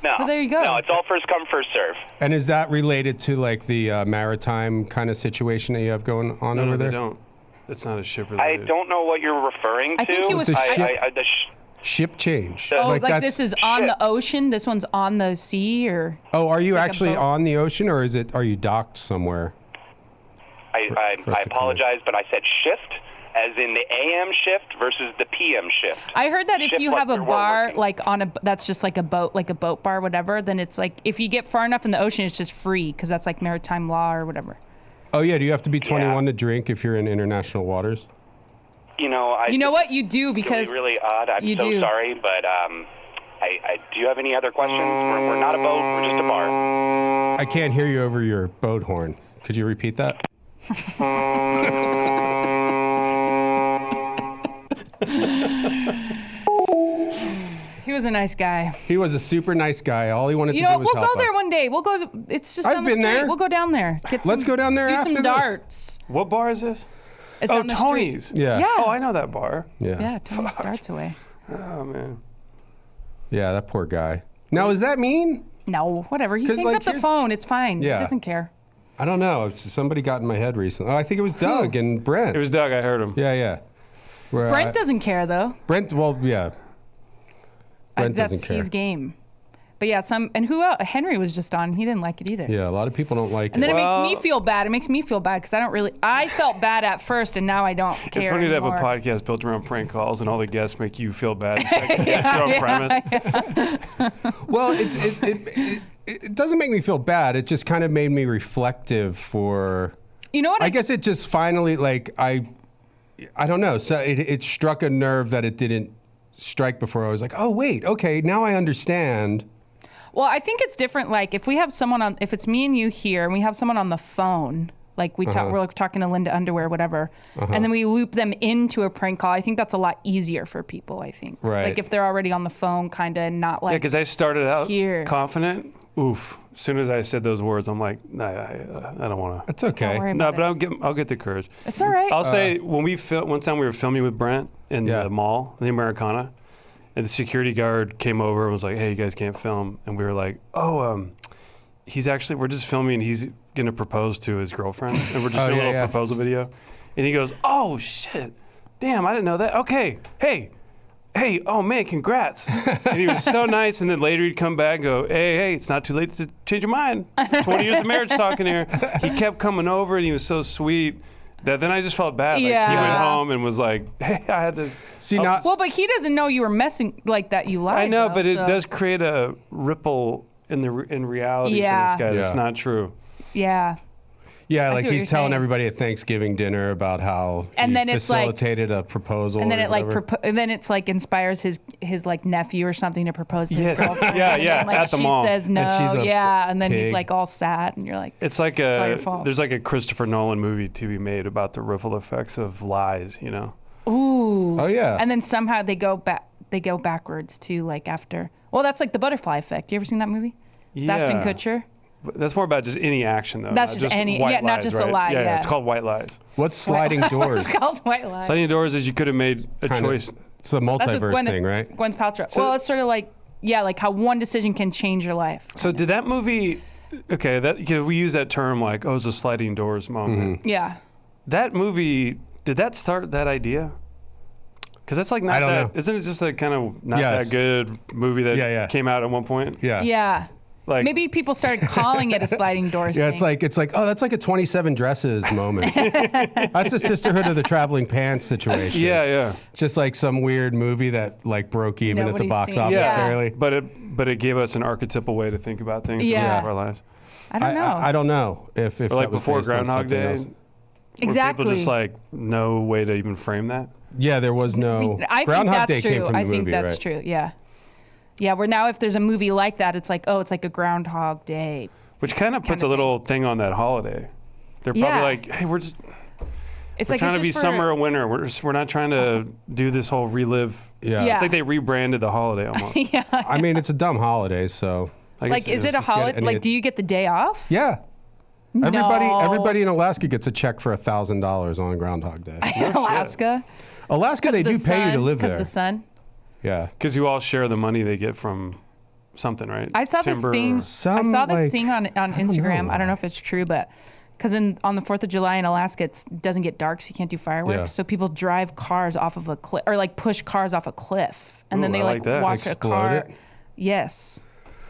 Speaker 6: No.
Speaker 2: So there you go.
Speaker 6: No, it's all first come, first serve.
Speaker 1: And is that related to like the maritime kind of situation that you have going on
Speaker 4: No,
Speaker 1: over
Speaker 4: no,
Speaker 1: there?
Speaker 4: they don't. It's not a ship
Speaker 6: I
Speaker 4: related.
Speaker 6: don't know what you're referring to.
Speaker 2: I think he was-
Speaker 1: It's a ship.
Speaker 6: the
Speaker 1: Ship change.
Speaker 2: Oh, like
Speaker 1: that's-
Speaker 2: this is on
Speaker 6: shit.
Speaker 2: the ocean. This one's on the sea, or
Speaker 1: Oh, are you
Speaker 2: like a
Speaker 1: actually
Speaker 2: boat.
Speaker 1: on the ocean, or are you docked somewhere?
Speaker 6: I
Speaker 1: for us to come in.
Speaker 6: apologize, but I said shift, as in the AM shift versus the PM shift.
Speaker 2: I heard that if
Speaker 6: Shift
Speaker 2: you
Speaker 6: like
Speaker 2: have a
Speaker 6: we're
Speaker 2: bar
Speaker 6: working.
Speaker 2: like on a that's just like a boat bar, whatever. Then it's like if you get far enough in the ocean, it's just free because that's like maritime law or whatever.
Speaker 1: Oh yeah, do you have to be 21 to drink if you're in international waters?
Speaker 6: You know
Speaker 2: what you do
Speaker 6: It's
Speaker 2: because
Speaker 6: really odd. I'm
Speaker 2: you
Speaker 6: so
Speaker 2: do.
Speaker 6: sorry, but I do you have any other questions? We're not a boat. We're just a bar.
Speaker 1: I can't hear you over your boat horn. Could you repeat that?
Speaker 2: he was a nice guy.
Speaker 1: He was a super nice guy. All he wanted
Speaker 2: You
Speaker 1: to
Speaker 2: know,
Speaker 1: do was
Speaker 2: we'll
Speaker 1: help
Speaker 2: go there
Speaker 1: us.
Speaker 2: one day. We'll go. It's just
Speaker 1: I've
Speaker 2: down the
Speaker 1: been
Speaker 2: street.
Speaker 1: there.
Speaker 2: We'll go down there.
Speaker 1: Let's go down there
Speaker 2: Do
Speaker 1: after
Speaker 2: some
Speaker 1: this.
Speaker 2: darts.
Speaker 4: What bar is this?
Speaker 2: It's
Speaker 4: Oh,
Speaker 2: down the street.
Speaker 4: Tony's.
Speaker 1: Yeah.
Speaker 2: Yeah.
Speaker 4: Oh, I know that bar.
Speaker 1: Yeah.
Speaker 2: Yeah, Tony's darts away.
Speaker 4: Oh man.
Speaker 1: Yeah, that poor guy. Now, is that mean?
Speaker 2: No, whatever. He
Speaker 1: 'Cause,
Speaker 2: hangs
Speaker 1: like,
Speaker 2: up the
Speaker 1: here's-
Speaker 2: phone. It's fine.
Speaker 1: Yeah.
Speaker 2: He doesn't care.
Speaker 1: I don't know. Somebody got in my head recently. Oh, I think it was Doug and Brent.
Speaker 4: It was Doug. I heard him.
Speaker 1: Yeah. Where,
Speaker 2: Brent doesn't care though.
Speaker 1: Brent, well, yeah. Brent doesn't care.
Speaker 2: He's game. But yeah, and who else? Henry was just on. He didn't like it either.
Speaker 1: Yeah, a lot of people don't like
Speaker 2: And then
Speaker 1: it.
Speaker 2: it
Speaker 4: Well-
Speaker 2: makes me feel bad. It makes me feel bad because I felt bad at first, and now I don't care
Speaker 4: It's funny to have a
Speaker 2: anymore.
Speaker 4: podcast built around prank calls and all the guests make you feel bad. It's like, that's your own premise.
Speaker 1: Well, it doesn't make me feel bad. It just kind of made me reflective for.
Speaker 2: You know what?
Speaker 1: I guess it just finally I don't know. So it struck a nerve that it didn't strike before. I was like, oh wait, okay, now I understand.
Speaker 2: Well, I think it's different. Like if we have someone if it's me and you here, and we have someone on the phone, like we're talking to Linda Underwear, whatever, and then we loop them into a prank call. I think that's a lot easier for people. I think,
Speaker 1: right?
Speaker 2: Like if they're already on the phone, kind of not like.
Speaker 4: Yeah, because I started out
Speaker 2: here.
Speaker 4: confident. Oof! As soon as I said those words, I'm like, nah, I don't want to.
Speaker 1: That's okay.
Speaker 2: Don't worry
Speaker 4: No,
Speaker 2: about
Speaker 4: but
Speaker 2: it.
Speaker 4: I'll get the courage.
Speaker 2: It's all right.
Speaker 4: I'll say when one time we were filming with Brent in
Speaker 1: Yeah.
Speaker 4: the mall, the Americana, and the security guard came over and was like, "Hey, you guys can't film." And we were like, "Oh, we're just filming. And he's gonna propose to his girlfriend, and we're just doing a little proposal video." And he goes, "Oh shit, damn, I didn't know that. Okay, hey, oh man, congrats." And he was so nice. And then later he'd come back and go, "Hey, it's not too late to change your mind. 20 years of marriage talking here." He kept coming over, and he was so sweet. That then I just felt bad. Like,
Speaker 2: Yeah.
Speaker 4: he went home and was like, "Hey, I had this."
Speaker 1: See, now
Speaker 2: Well, but he doesn't know you were messing like that. You lied.
Speaker 4: I know,
Speaker 2: though,
Speaker 4: but it
Speaker 2: so-
Speaker 4: does create a ripple in reality
Speaker 2: Yeah.
Speaker 4: for this guy. That's
Speaker 1: Yeah.
Speaker 4: not true.
Speaker 2: Yeah.
Speaker 1: yeah,
Speaker 2: I
Speaker 1: like
Speaker 2: see what
Speaker 1: he's
Speaker 2: you're
Speaker 1: telling
Speaker 2: saying.
Speaker 1: everybody at Thanksgiving dinner about how
Speaker 2: And
Speaker 1: he
Speaker 2: then it's like-
Speaker 1: facilitated a proposal.
Speaker 2: And then
Speaker 1: or
Speaker 2: it like
Speaker 1: whatever.
Speaker 2: and then it's like inspires his like nephew or something to propose to his
Speaker 4: Yes.
Speaker 2: girlfriend.
Speaker 4: Yeah,
Speaker 2: and
Speaker 4: yeah,
Speaker 2: then, like,
Speaker 4: at the
Speaker 2: she
Speaker 4: mall.
Speaker 2: says no.
Speaker 1: And she's a
Speaker 2: Yeah, and then he's
Speaker 1: pig.
Speaker 2: like all sad, and you're like,
Speaker 4: It's like
Speaker 2: all your fault.
Speaker 4: there's like a Christopher Nolan movie to be made about the ripple effects of lies. You know.
Speaker 2: ooh.
Speaker 1: Oh yeah.
Speaker 2: And then somehow they go backwards too, like after. Well, that's like the butterfly effect. You ever seen that movie? Ashton Kutcher.
Speaker 4: But that's more about just any action though.
Speaker 2: That's
Speaker 4: not
Speaker 2: just any-
Speaker 4: white
Speaker 2: yeah, not
Speaker 4: lies,
Speaker 2: just a
Speaker 4: right?
Speaker 2: lie, yeah.
Speaker 4: It's called white lies.
Speaker 1: What's sliding doors?
Speaker 2: It's called White Lie.
Speaker 4: Sliding doors is you could have made a
Speaker 1: Kind of-
Speaker 4: choice.
Speaker 1: It's a
Speaker 2: That's with
Speaker 1: multiverse thing, right?
Speaker 2: Gwyneth Paltrow. Well, it's sort of like like how one decision can change your life.
Speaker 4: So did that movie? Okay, we use that term like, oh, it's a sliding doors moment.
Speaker 1: Mm-hmm.
Speaker 2: Yeah.
Speaker 4: That movie, did that start that idea? Because that's like not
Speaker 1: I don't
Speaker 4: that.
Speaker 1: know.
Speaker 4: Isn't it just a kind of not
Speaker 1: Yes.
Speaker 4: that good movie that
Speaker 1: Yeah.
Speaker 4: came out at one point?
Speaker 1: Yeah.
Speaker 2: Yeah.
Speaker 4: Like
Speaker 2: Maybe people started calling it a sliding doors
Speaker 1: Yeah,
Speaker 2: thing.
Speaker 1: it's like, oh, that's like a 27 dresses moment. That's a Sisterhood of the Traveling Pants situation.
Speaker 4: Yeah.
Speaker 1: It's just like some weird movie that like broke even at the
Speaker 2: Nobody's
Speaker 1: box
Speaker 2: seen.
Speaker 1: office
Speaker 2: Yeah.
Speaker 1: barely.
Speaker 4: But it gave us an archetypal way to think about things in the
Speaker 2: Yeah.
Speaker 4: rest of our lives.
Speaker 2: I don't know.
Speaker 1: I don't know if
Speaker 4: Or
Speaker 1: that
Speaker 4: like
Speaker 1: was
Speaker 4: before
Speaker 1: based on
Speaker 4: Groundhog
Speaker 1: something
Speaker 4: Day.
Speaker 1: else.
Speaker 4: Were
Speaker 2: Exactly.
Speaker 4: people just like no way to even frame that?
Speaker 1: Yeah, there was no.
Speaker 2: I
Speaker 1: Groundhog
Speaker 2: think that's
Speaker 1: Day came
Speaker 2: true.
Speaker 1: from the
Speaker 2: I think
Speaker 1: movie,
Speaker 2: that's
Speaker 1: right?
Speaker 2: true. Yeah. Yeah, where now if there's a movie like that, it's like, oh, it's like a Groundhog Day.
Speaker 4: Which kind of puts
Speaker 2: Kinda
Speaker 4: a little thing on that holiday. They're probably
Speaker 2: Yeah.
Speaker 4: like, hey, we're
Speaker 2: It's
Speaker 4: we're
Speaker 2: like
Speaker 4: trying
Speaker 2: it's
Speaker 4: to be
Speaker 2: just for-
Speaker 4: summer or winter. We're not trying to do this whole relive.
Speaker 1: Yeah.
Speaker 2: Yeah.
Speaker 4: It's like they rebranded the holiday almost.
Speaker 2: Yeah.
Speaker 1: I mean, it's a dumb holiday, so.
Speaker 4: I
Speaker 2: Like,
Speaker 4: guess
Speaker 2: is it a holiday?
Speaker 1: any-
Speaker 2: Like, do you get the day off?
Speaker 1: Yeah.
Speaker 2: No.
Speaker 1: Everybody in Alaska gets a check for $1,000 on Groundhog Day.
Speaker 2: Alaska.
Speaker 1: Alaska, they do pay you to live there.
Speaker 2: Because the sun.
Speaker 1: Yeah.
Speaker 4: Because you all share the money they get from something, right?
Speaker 2: I saw this
Speaker 4: Timber
Speaker 2: thing.
Speaker 4: or-
Speaker 2: I saw this
Speaker 1: like,
Speaker 2: thing on Instagram.
Speaker 1: know.
Speaker 2: I don't know if it's true, but because on the 4th of July in Alaska, it doesn't get dark, so you can't do fireworks.
Speaker 1: Yeah.
Speaker 2: So people drive cars off of a cliff, or like push cars off a cliff, and then
Speaker 4: Ooh,
Speaker 2: they
Speaker 4: I
Speaker 2: like
Speaker 4: like that.
Speaker 2: watch a
Speaker 1: Explode
Speaker 2: car.
Speaker 1: it?
Speaker 2: Yes.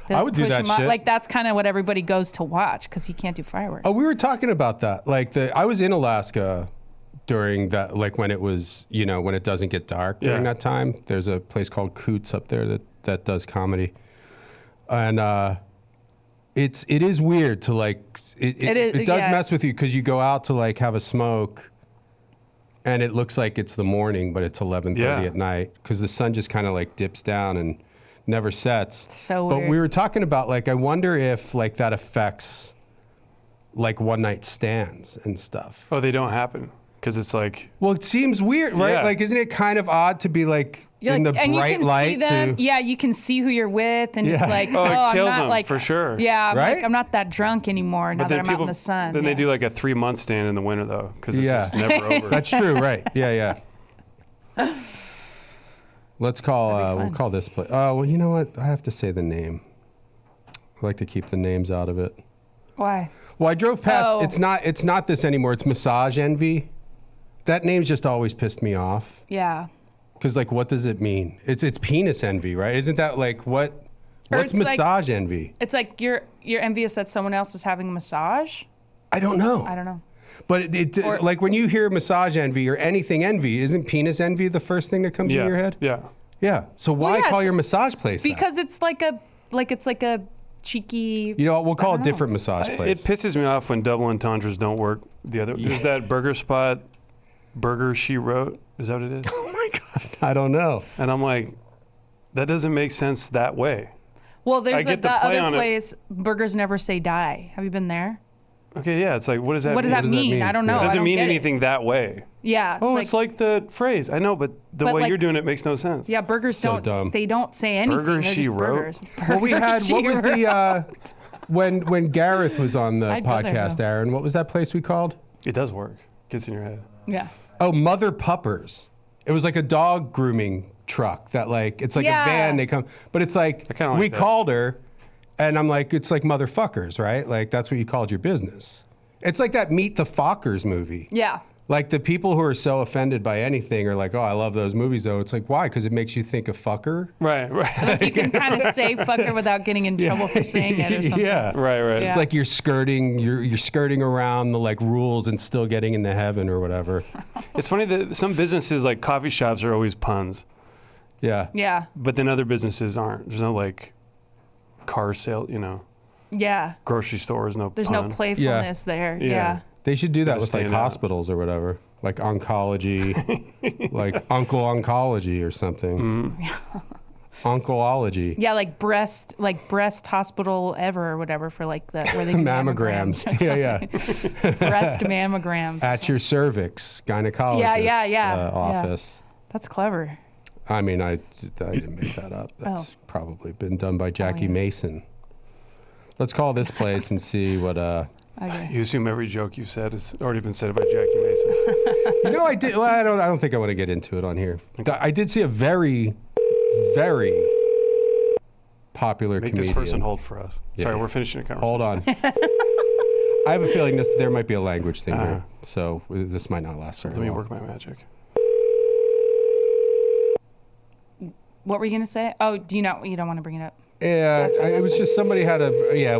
Speaker 2: They
Speaker 1: I would do
Speaker 2: push
Speaker 1: that
Speaker 2: 'em off.
Speaker 1: shit.
Speaker 2: Like that's kind of what everybody goes to watch because you can't do fireworks.
Speaker 1: Oh, we were talking about that. Like I was in Alaska during that, like when it was, when it doesn't get dark during
Speaker 4: Yeah.
Speaker 1: that time. There's a place called Coots up there that does comedy, and it is weird to like it does
Speaker 2: yeah.
Speaker 1: mess with you because you go out to like have a smoke, and it looks like it's the morning, but it's 11:30
Speaker 4: Yeah.
Speaker 1: at night because the sun just kind of like dips down and never sets.
Speaker 2: So
Speaker 1: But
Speaker 2: weird.
Speaker 1: we were talking about like I wonder if like that affects like one night stands and stuff.
Speaker 4: Oh, they don't happen because it's like
Speaker 1: Well, it seems weird, right?
Speaker 4: Yeah.
Speaker 1: Like, isn't it kind of odd to be like
Speaker 2: You're
Speaker 1: in
Speaker 2: like-
Speaker 1: the
Speaker 2: and
Speaker 1: bright
Speaker 2: you can
Speaker 1: light
Speaker 2: see them.
Speaker 1: to?
Speaker 2: Yeah, you can see who you're with, and
Speaker 1: Yeah.
Speaker 2: it's like,
Speaker 4: Oh, it
Speaker 2: I'm
Speaker 4: kills
Speaker 2: not
Speaker 4: them,
Speaker 2: like
Speaker 4: for sure.
Speaker 2: Yeah, I'm
Speaker 1: Right?
Speaker 2: like I'm not that drunk anymore now that I'm out in the sun.
Speaker 4: Then they
Speaker 2: Yeah.
Speaker 4: do like a 3-month stand in the winter though because it's
Speaker 1: Yeah.
Speaker 4: just never over.
Speaker 1: That's true, right? Yeah. Let's call.
Speaker 2: That'd be
Speaker 1: We'll
Speaker 2: fun.
Speaker 1: call this place. Oh, well, you know what? I have to say the name. I like to keep the names out of it.
Speaker 2: Why?
Speaker 1: Well, I drove past.
Speaker 2: Oh.
Speaker 1: It's not this anymore. It's Massage Envy. That name's just always pissed me off.
Speaker 2: Yeah.
Speaker 1: Because like, what does it mean? It's penis envy, right? Isn't that like what?
Speaker 2: Or
Speaker 1: What's
Speaker 2: it's like-
Speaker 1: massage envy?
Speaker 2: It's like you're envious that someone else is having a massage.
Speaker 1: I don't know.
Speaker 2: I don't know.
Speaker 1: But
Speaker 2: Or-
Speaker 1: like when you hear massage envy or anything envy, isn't penis envy the first thing that comes
Speaker 4: yeah.
Speaker 1: in your head?
Speaker 4: Yeah.
Speaker 1: Yeah. So why
Speaker 2: yeah,
Speaker 1: call
Speaker 2: it's-
Speaker 1: your massage place that?
Speaker 2: Because it's like a cheeky.
Speaker 1: You know what? We'll call
Speaker 2: I
Speaker 1: it
Speaker 2: don't know.
Speaker 1: different massage place.
Speaker 4: It pisses me off when double entendres don't work. There's that burger spot, Burger She Wrote. Is that what it is?
Speaker 1: Oh my God. I don't know.
Speaker 4: And I'm like, that doesn't make sense that way.
Speaker 2: Well,
Speaker 4: I
Speaker 2: there's
Speaker 4: get the
Speaker 2: that
Speaker 4: play
Speaker 2: other
Speaker 4: on it.
Speaker 2: place, Burgers Never Say Die. Have you been there?
Speaker 4: Okay, yeah. It's like, what does that
Speaker 2: What
Speaker 4: mean?
Speaker 2: does that mean? I don't know.
Speaker 4: It
Speaker 2: I
Speaker 4: doesn't
Speaker 2: don't
Speaker 4: mean
Speaker 2: get it.
Speaker 4: anything that way.
Speaker 2: Yeah.
Speaker 4: Oh, it's like the phrase. I know, but the
Speaker 2: But
Speaker 4: way
Speaker 2: like-
Speaker 4: you're doing it makes no sense.
Speaker 2: Yeah, burgers
Speaker 1: So
Speaker 2: don't.
Speaker 1: dumb.
Speaker 2: They don't say anything.
Speaker 4: Burger
Speaker 2: They're
Speaker 4: She
Speaker 2: just
Speaker 4: Wrote?
Speaker 2: burgers.
Speaker 1: Well, we
Speaker 2: Burger
Speaker 1: had,
Speaker 2: She
Speaker 1: what was
Speaker 2: Wrote.
Speaker 1: the, when Gareth was on the
Speaker 2: I'd go there,
Speaker 1: podcast,
Speaker 2: though.
Speaker 1: Aaron, what was that place we called?
Speaker 4: It does work. Gets in your head.
Speaker 2: Yeah.
Speaker 1: Oh, Mother Puppers. It was like a dog grooming truck that like, it's like
Speaker 2: Yeah.
Speaker 1: a van, they come, but it's like,
Speaker 4: I kinda like
Speaker 1: we
Speaker 4: that.
Speaker 1: called her and I'm like, it's like motherfuckers, right? Like that's what you called your business. It's like that Meet the Fockers movie.
Speaker 2: Yeah.
Speaker 1: Like the people who are so offended by anything are like, oh, I love those movies though. It's like, why? Because it makes you think of fucker.
Speaker 4: Right.
Speaker 2: You can kind of say fucker without getting in trouble for saying it or something.
Speaker 1: Yeah.
Speaker 4: Right.
Speaker 2: Yeah.
Speaker 1: It's like you're skirting around the like rules and still getting into heaven or whatever.
Speaker 4: It's funny that some businesses, like coffee shops, are always puns,
Speaker 1: Yeah.
Speaker 2: Yeah.
Speaker 4: but then other businesses aren't. There's no like car sale,
Speaker 2: Yeah.
Speaker 4: grocery stores, no
Speaker 2: There's
Speaker 4: pun.
Speaker 2: no playfulness there.
Speaker 4: Yeah.
Speaker 2: Yeah.
Speaker 1: They should do that
Speaker 4: Gotta
Speaker 1: with like
Speaker 4: stand out.
Speaker 1: hospitals or whatever, like oncology, like Uncle-ology or something. Uncle-ology.
Speaker 2: Yeah, like breast hospital ever or whatever for like the where they do
Speaker 1: Mammograms. Yeah.
Speaker 2: breast mammograms.
Speaker 1: At your cervix, gynecologist
Speaker 2: Yeah.
Speaker 1: office.
Speaker 2: That's clever.
Speaker 1: I mean, I didn't make that up. That's probably been done by Jackie
Speaker 2: yeah.
Speaker 1: Mason. Let's call this place and see what.
Speaker 2: Okay.
Speaker 4: You assume every joke you said has already been said by Jackie Mason.
Speaker 1: You know, I did. Well, I don't think I want to get into it on here. I did see a very, very popular
Speaker 4: Make
Speaker 1: comedian.
Speaker 4: this person hold for us.
Speaker 1: Yeah.
Speaker 4: Sorry, we're finishing a conversation.
Speaker 1: Hold on. I have a feeling there might be a language thing here, so this might not last very
Speaker 4: Let me
Speaker 1: long.
Speaker 4: work my magic.
Speaker 2: What were you gonna say? Oh, you don't want to bring it up?
Speaker 1: Yeah,
Speaker 2: That's right,
Speaker 1: it was just somebody had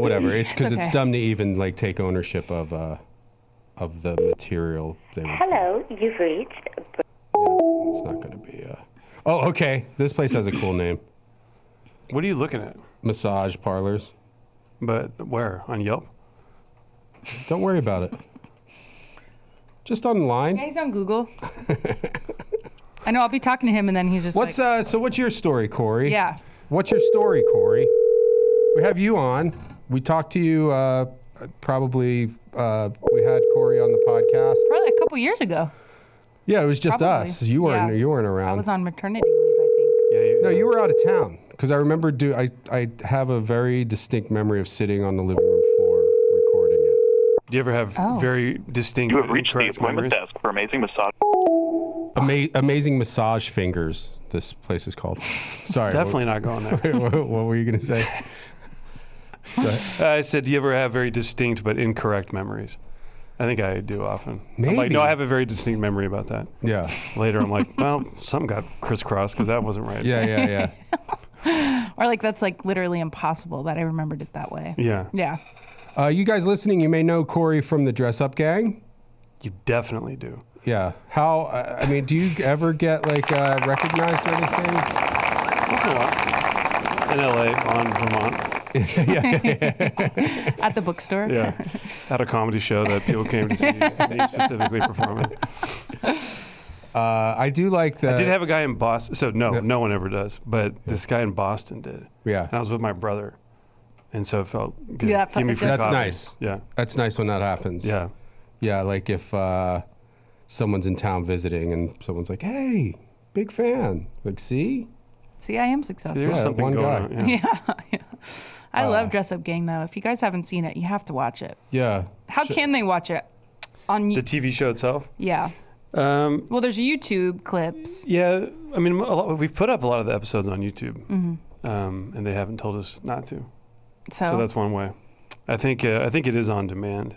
Speaker 1: whatever. It's because
Speaker 2: okay.
Speaker 1: it's dumb to even like take ownership of the material. They would,
Speaker 7: Hello, you've reached.
Speaker 1: it's not going to be. Oh, okay. This place has a cool name.
Speaker 4: What are you looking at?
Speaker 1: Massage parlors.
Speaker 4: But where? On Yelp?
Speaker 1: Don't worry about it. Just online.
Speaker 2: Yeah, he's on Google. I know. I'll be talking to him, and then he's just
Speaker 1: What's
Speaker 2: like,
Speaker 1: so? What's your story, Cory?
Speaker 2: yeah.
Speaker 1: What's your story, Cory? We have you on. We talked to you probably. We had Cory on the podcast.
Speaker 2: Probably a couple years ago.
Speaker 1: Yeah, it was just
Speaker 2: Probably.
Speaker 1: us. You weren't.
Speaker 2: Yeah.
Speaker 1: You weren't around.
Speaker 2: I was on maternity leave, I think.
Speaker 4: Yeah.
Speaker 1: No, you were out of town because I remember. I have a very distinct memory of sitting on the living room floor recording it.
Speaker 4: Do you ever have
Speaker 2: Oh.
Speaker 4: very distinct
Speaker 6: You have reached the
Speaker 4: incorrect
Speaker 6: appointment
Speaker 4: memories?
Speaker 6: desk for amazing massage.
Speaker 1: Amazing massage fingers. This place is called. Sorry.
Speaker 4: Definitely not going there.
Speaker 1: What were you gonna say? Go ahead.
Speaker 4: I said, do you ever have very distinct but incorrect memories? I think I do often. I'm like,
Speaker 1: Maybe.
Speaker 4: no, I have a very distinct memory about that.
Speaker 1: Yeah.
Speaker 4: Later, I'm like, well, something got crisscrossed because that wasn't right.
Speaker 1: Yeah.
Speaker 2: Or like that's like literally impossible that I remembered it that way.
Speaker 4: Yeah.
Speaker 2: Yeah.
Speaker 1: You guys listening, you may know Cory from the Dress Up Gang.
Speaker 4: You definitely do.
Speaker 1: Yeah. How? I mean, do you ever get like recognized or anything?
Speaker 4: Once in a while. In LA, on Vermont.
Speaker 2: At the bookstore.
Speaker 4: Yeah. At a comedy show that people came to see me specifically performing.
Speaker 1: I do like the.
Speaker 4: I did have a guy in Boston. So no one ever does. But this guy in Boston did.
Speaker 1: Yeah.
Speaker 4: And I was with my brother. And so it felt good.
Speaker 2: Yeah,
Speaker 4: Give me free
Speaker 1: That's
Speaker 4: coffee.
Speaker 1: nice.
Speaker 4: Yeah.
Speaker 1: That's nice when that happens.
Speaker 4: Yeah.
Speaker 1: Yeah, like if someone's in town visiting and someone's like, "Hey, big fan." Like, see?
Speaker 2: See, I am successful.
Speaker 4: There's
Speaker 1: Yeah,
Speaker 4: something
Speaker 1: one
Speaker 4: going
Speaker 1: guy.
Speaker 4: on. Yeah.
Speaker 2: I love Dress Up Gang though. If you guys haven't seen it, you have to watch it.
Speaker 1: Yeah.
Speaker 2: How can they watch it? On
Speaker 4: The TV show itself.
Speaker 2: yeah. Well, there's YouTube clips.
Speaker 4: Yeah, I mean, we've put up a lot of the episodes on YouTube,
Speaker 2: Mm-hmm.
Speaker 4: and they haven't told us not to.
Speaker 2: So,
Speaker 4: So that's one way. I think it is on demand.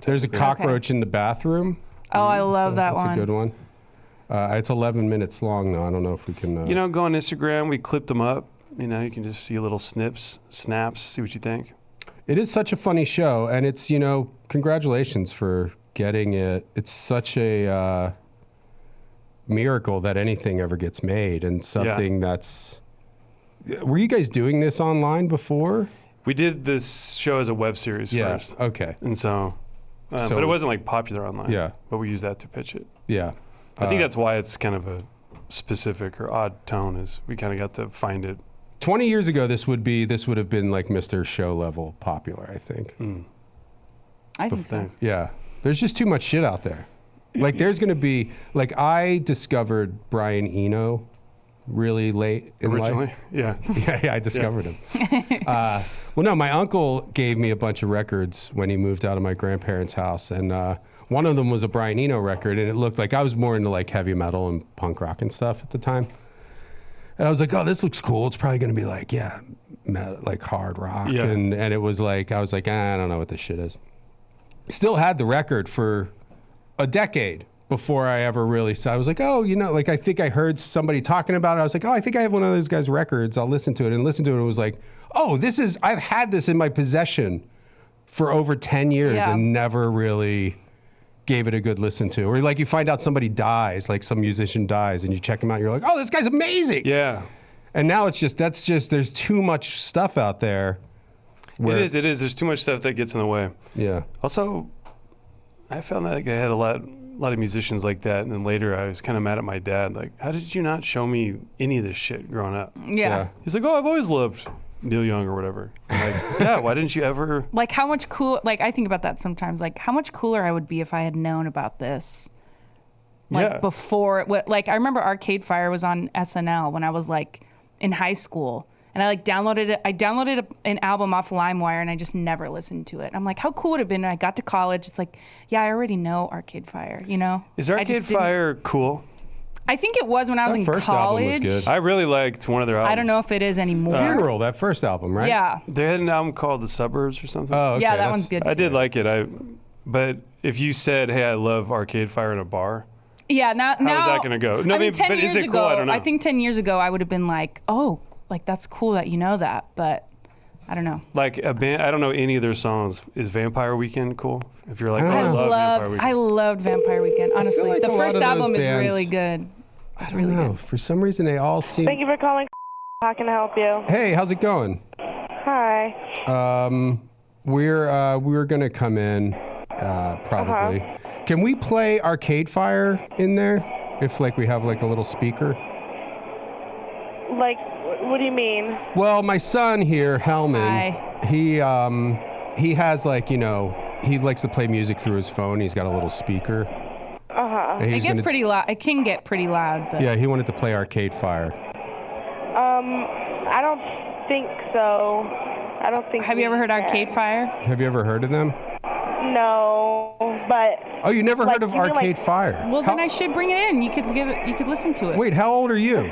Speaker 1: There's a cockroach in the bathroom.
Speaker 2: oh, I love that
Speaker 1: That's
Speaker 2: one.
Speaker 1: a good one. It's 11 minutes long, though. I don't know if we can.
Speaker 4: You know, go on Instagram. We clipped them up. You know, you can just see little snaps, see what you think.
Speaker 1: It is such a funny show, and it's, congratulations for getting it. It's such a miracle that anything ever gets made, and something that's. Were you guys doing this online before?
Speaker 4: We did this show as a web series first.
Speaker 1: Okay.
Speaker 4: And so but it wasn't like popular online.
Speaker 1: Yeah.
Speaker 4: But we used that to pitch it.
Speaker 1: Yeah.
Speaker 4: I think that's why it's kind of a specific or odd tone is we kind of got to find it.
Speaker 1: 20 years ago, this would have been like Mr. Show level popular, I think.
Speaker 2: I think so.
Speaker 4: Thanks.
Speaker 1: Yeah. There's just too much shit out there. Like there's going to be, like I discovered Brian Eno really late in
Speaker 4: Originally?
Speaker 1: life.
Speaker 4: Yeah.
Speaker 1: Yeah, I discovered him. Well, no, my uncle gave me a bunch of records when he moved out of my grandparents' house. And one of them was a Brian Eno record. And it looked like I was more into like heavy metal and punk rock and stuff at the time. And I was like, oh, this looks cool. It's probably going to be like, metal, like hard rock.
Speaker 4: Yeah.
Speaker 1: And it was like, I was like, I don't know what this shit is. Still had the record for a decade before I ever really saw. I was like, oh, like I think I heard somebody talking about it. I was like, oh, I think I have one of those guys' records. I'll listen to it. And listen to it. And it was like, oh, I've had this in my possession for over 10 years and never really gave it a good listen to. Or like you find out somebody dies, like some musician dies, and you check him out, and you're like, oh, this guy's amazing.
Speaker 4: Yeah.
Speaker 1: And now there's too much stuff out there.
Speaker 4: It is. There's too much stuff that gets in the way.
Speaker 1: Yeah.
Speaker 4: Also, I found that like I had a lot of musicians like that, and then later I was kind of mad at my dad. Like, how did you not show me any of this shit growing up?
Speaker 2: Yeah.
Speaker 4: He's like, oh, I've always loved Neil Young or whatever. I'm like, yeah, why didn't you ever?
Speaker 2: Like how much like I think about that sometimes. Like how much cooler I would be if I had known about this. Like before, like I remember Arcade Fire was on SNL when I was like in high school. And I like downloaded it. I downloaded an album off LimeWire, and I just never listened to it. I'm like, how cool would it have been when I got to college? It's like, yeah, I already know Arcade Fire,
Speaker 4: Is Arcade Fire cool?
Speaker 2: I think it was when I was in
Speaker 1: first
Speaker 2: college.
Speaker 1: album was good.
Speaker 4: I really liked one of their albums.
Speaker 2: I don't know if it is anymore.
Speaker 1: Funeral, that first album, right?
Speaker 2: Yeah.
Speaker 4: They had an album called The Suburbs or something.
Speaker 1: Oh, okay.
Speaker 2: Yeah, that one's good too.
Speaker 4: I did like it. But if you said, hey, I love Arcade Fire in a bar,
Speaker 2: Yeah, now
Speaker 4: how's that going to go? No,
Speaker 2: I mean, 10
Speaker 4: but
Speaker 2: years
Speaker 4: is it
Speaker 2: ago,
Speaker 4: cool? I don't know.
Speaker 2: I think 10 years ago I would have been like, oh, like that's cool that you know that, but I don't know.
Speaker 4: Like a band, I don't know any of their songs. Is Vampire Weekend cool? If you're like, oh, I love Vampire Weekend.
Speaker 2: I loved Vampire Weekend. Honestly,
Speaker 1: like
Speaker 2: the
Speaker 1: a lot
Speaker 2: first
Speaker 1: of those
Speaker 2: album is
Speaker 1: bands-
Speaker 2: really good. It's really good.
Speaker 1: For some reason, they all seem.
Speaker 5: Thank you for calling. How can I help you?
Speaker 1: Hey, how's it going?
Speaker 5: Hi.
Speaker 1: We're gonna come in, probably. Can we play Arcade Fire in there? If like we have like a little speaker.
Speaker 5: Like, what do you mean?
Speaker 1: Well, my son here, Hellman, he has like he likes to play music through his phone. He's got a little speaker.
Speaker 2: It gets pretty loud. It can get pretty loud. But
Speaker 1: Yeah, he wanted to play Arcade Fire.
Speaker 5: I don't think so. I don't think.
Speaker 2: have you ever heard Arcade Fire?
Speaker 1: Have you ever heard of them?
Speaker 5: No, but.
Speaker 1: Oh, you never heard of
Speaker 5: you mean,
Speaker 1: Arcade Fire?
Speaker 2: Well, then I should bring it in. You could listen to it.
Speaker 1: Wait, how old are you?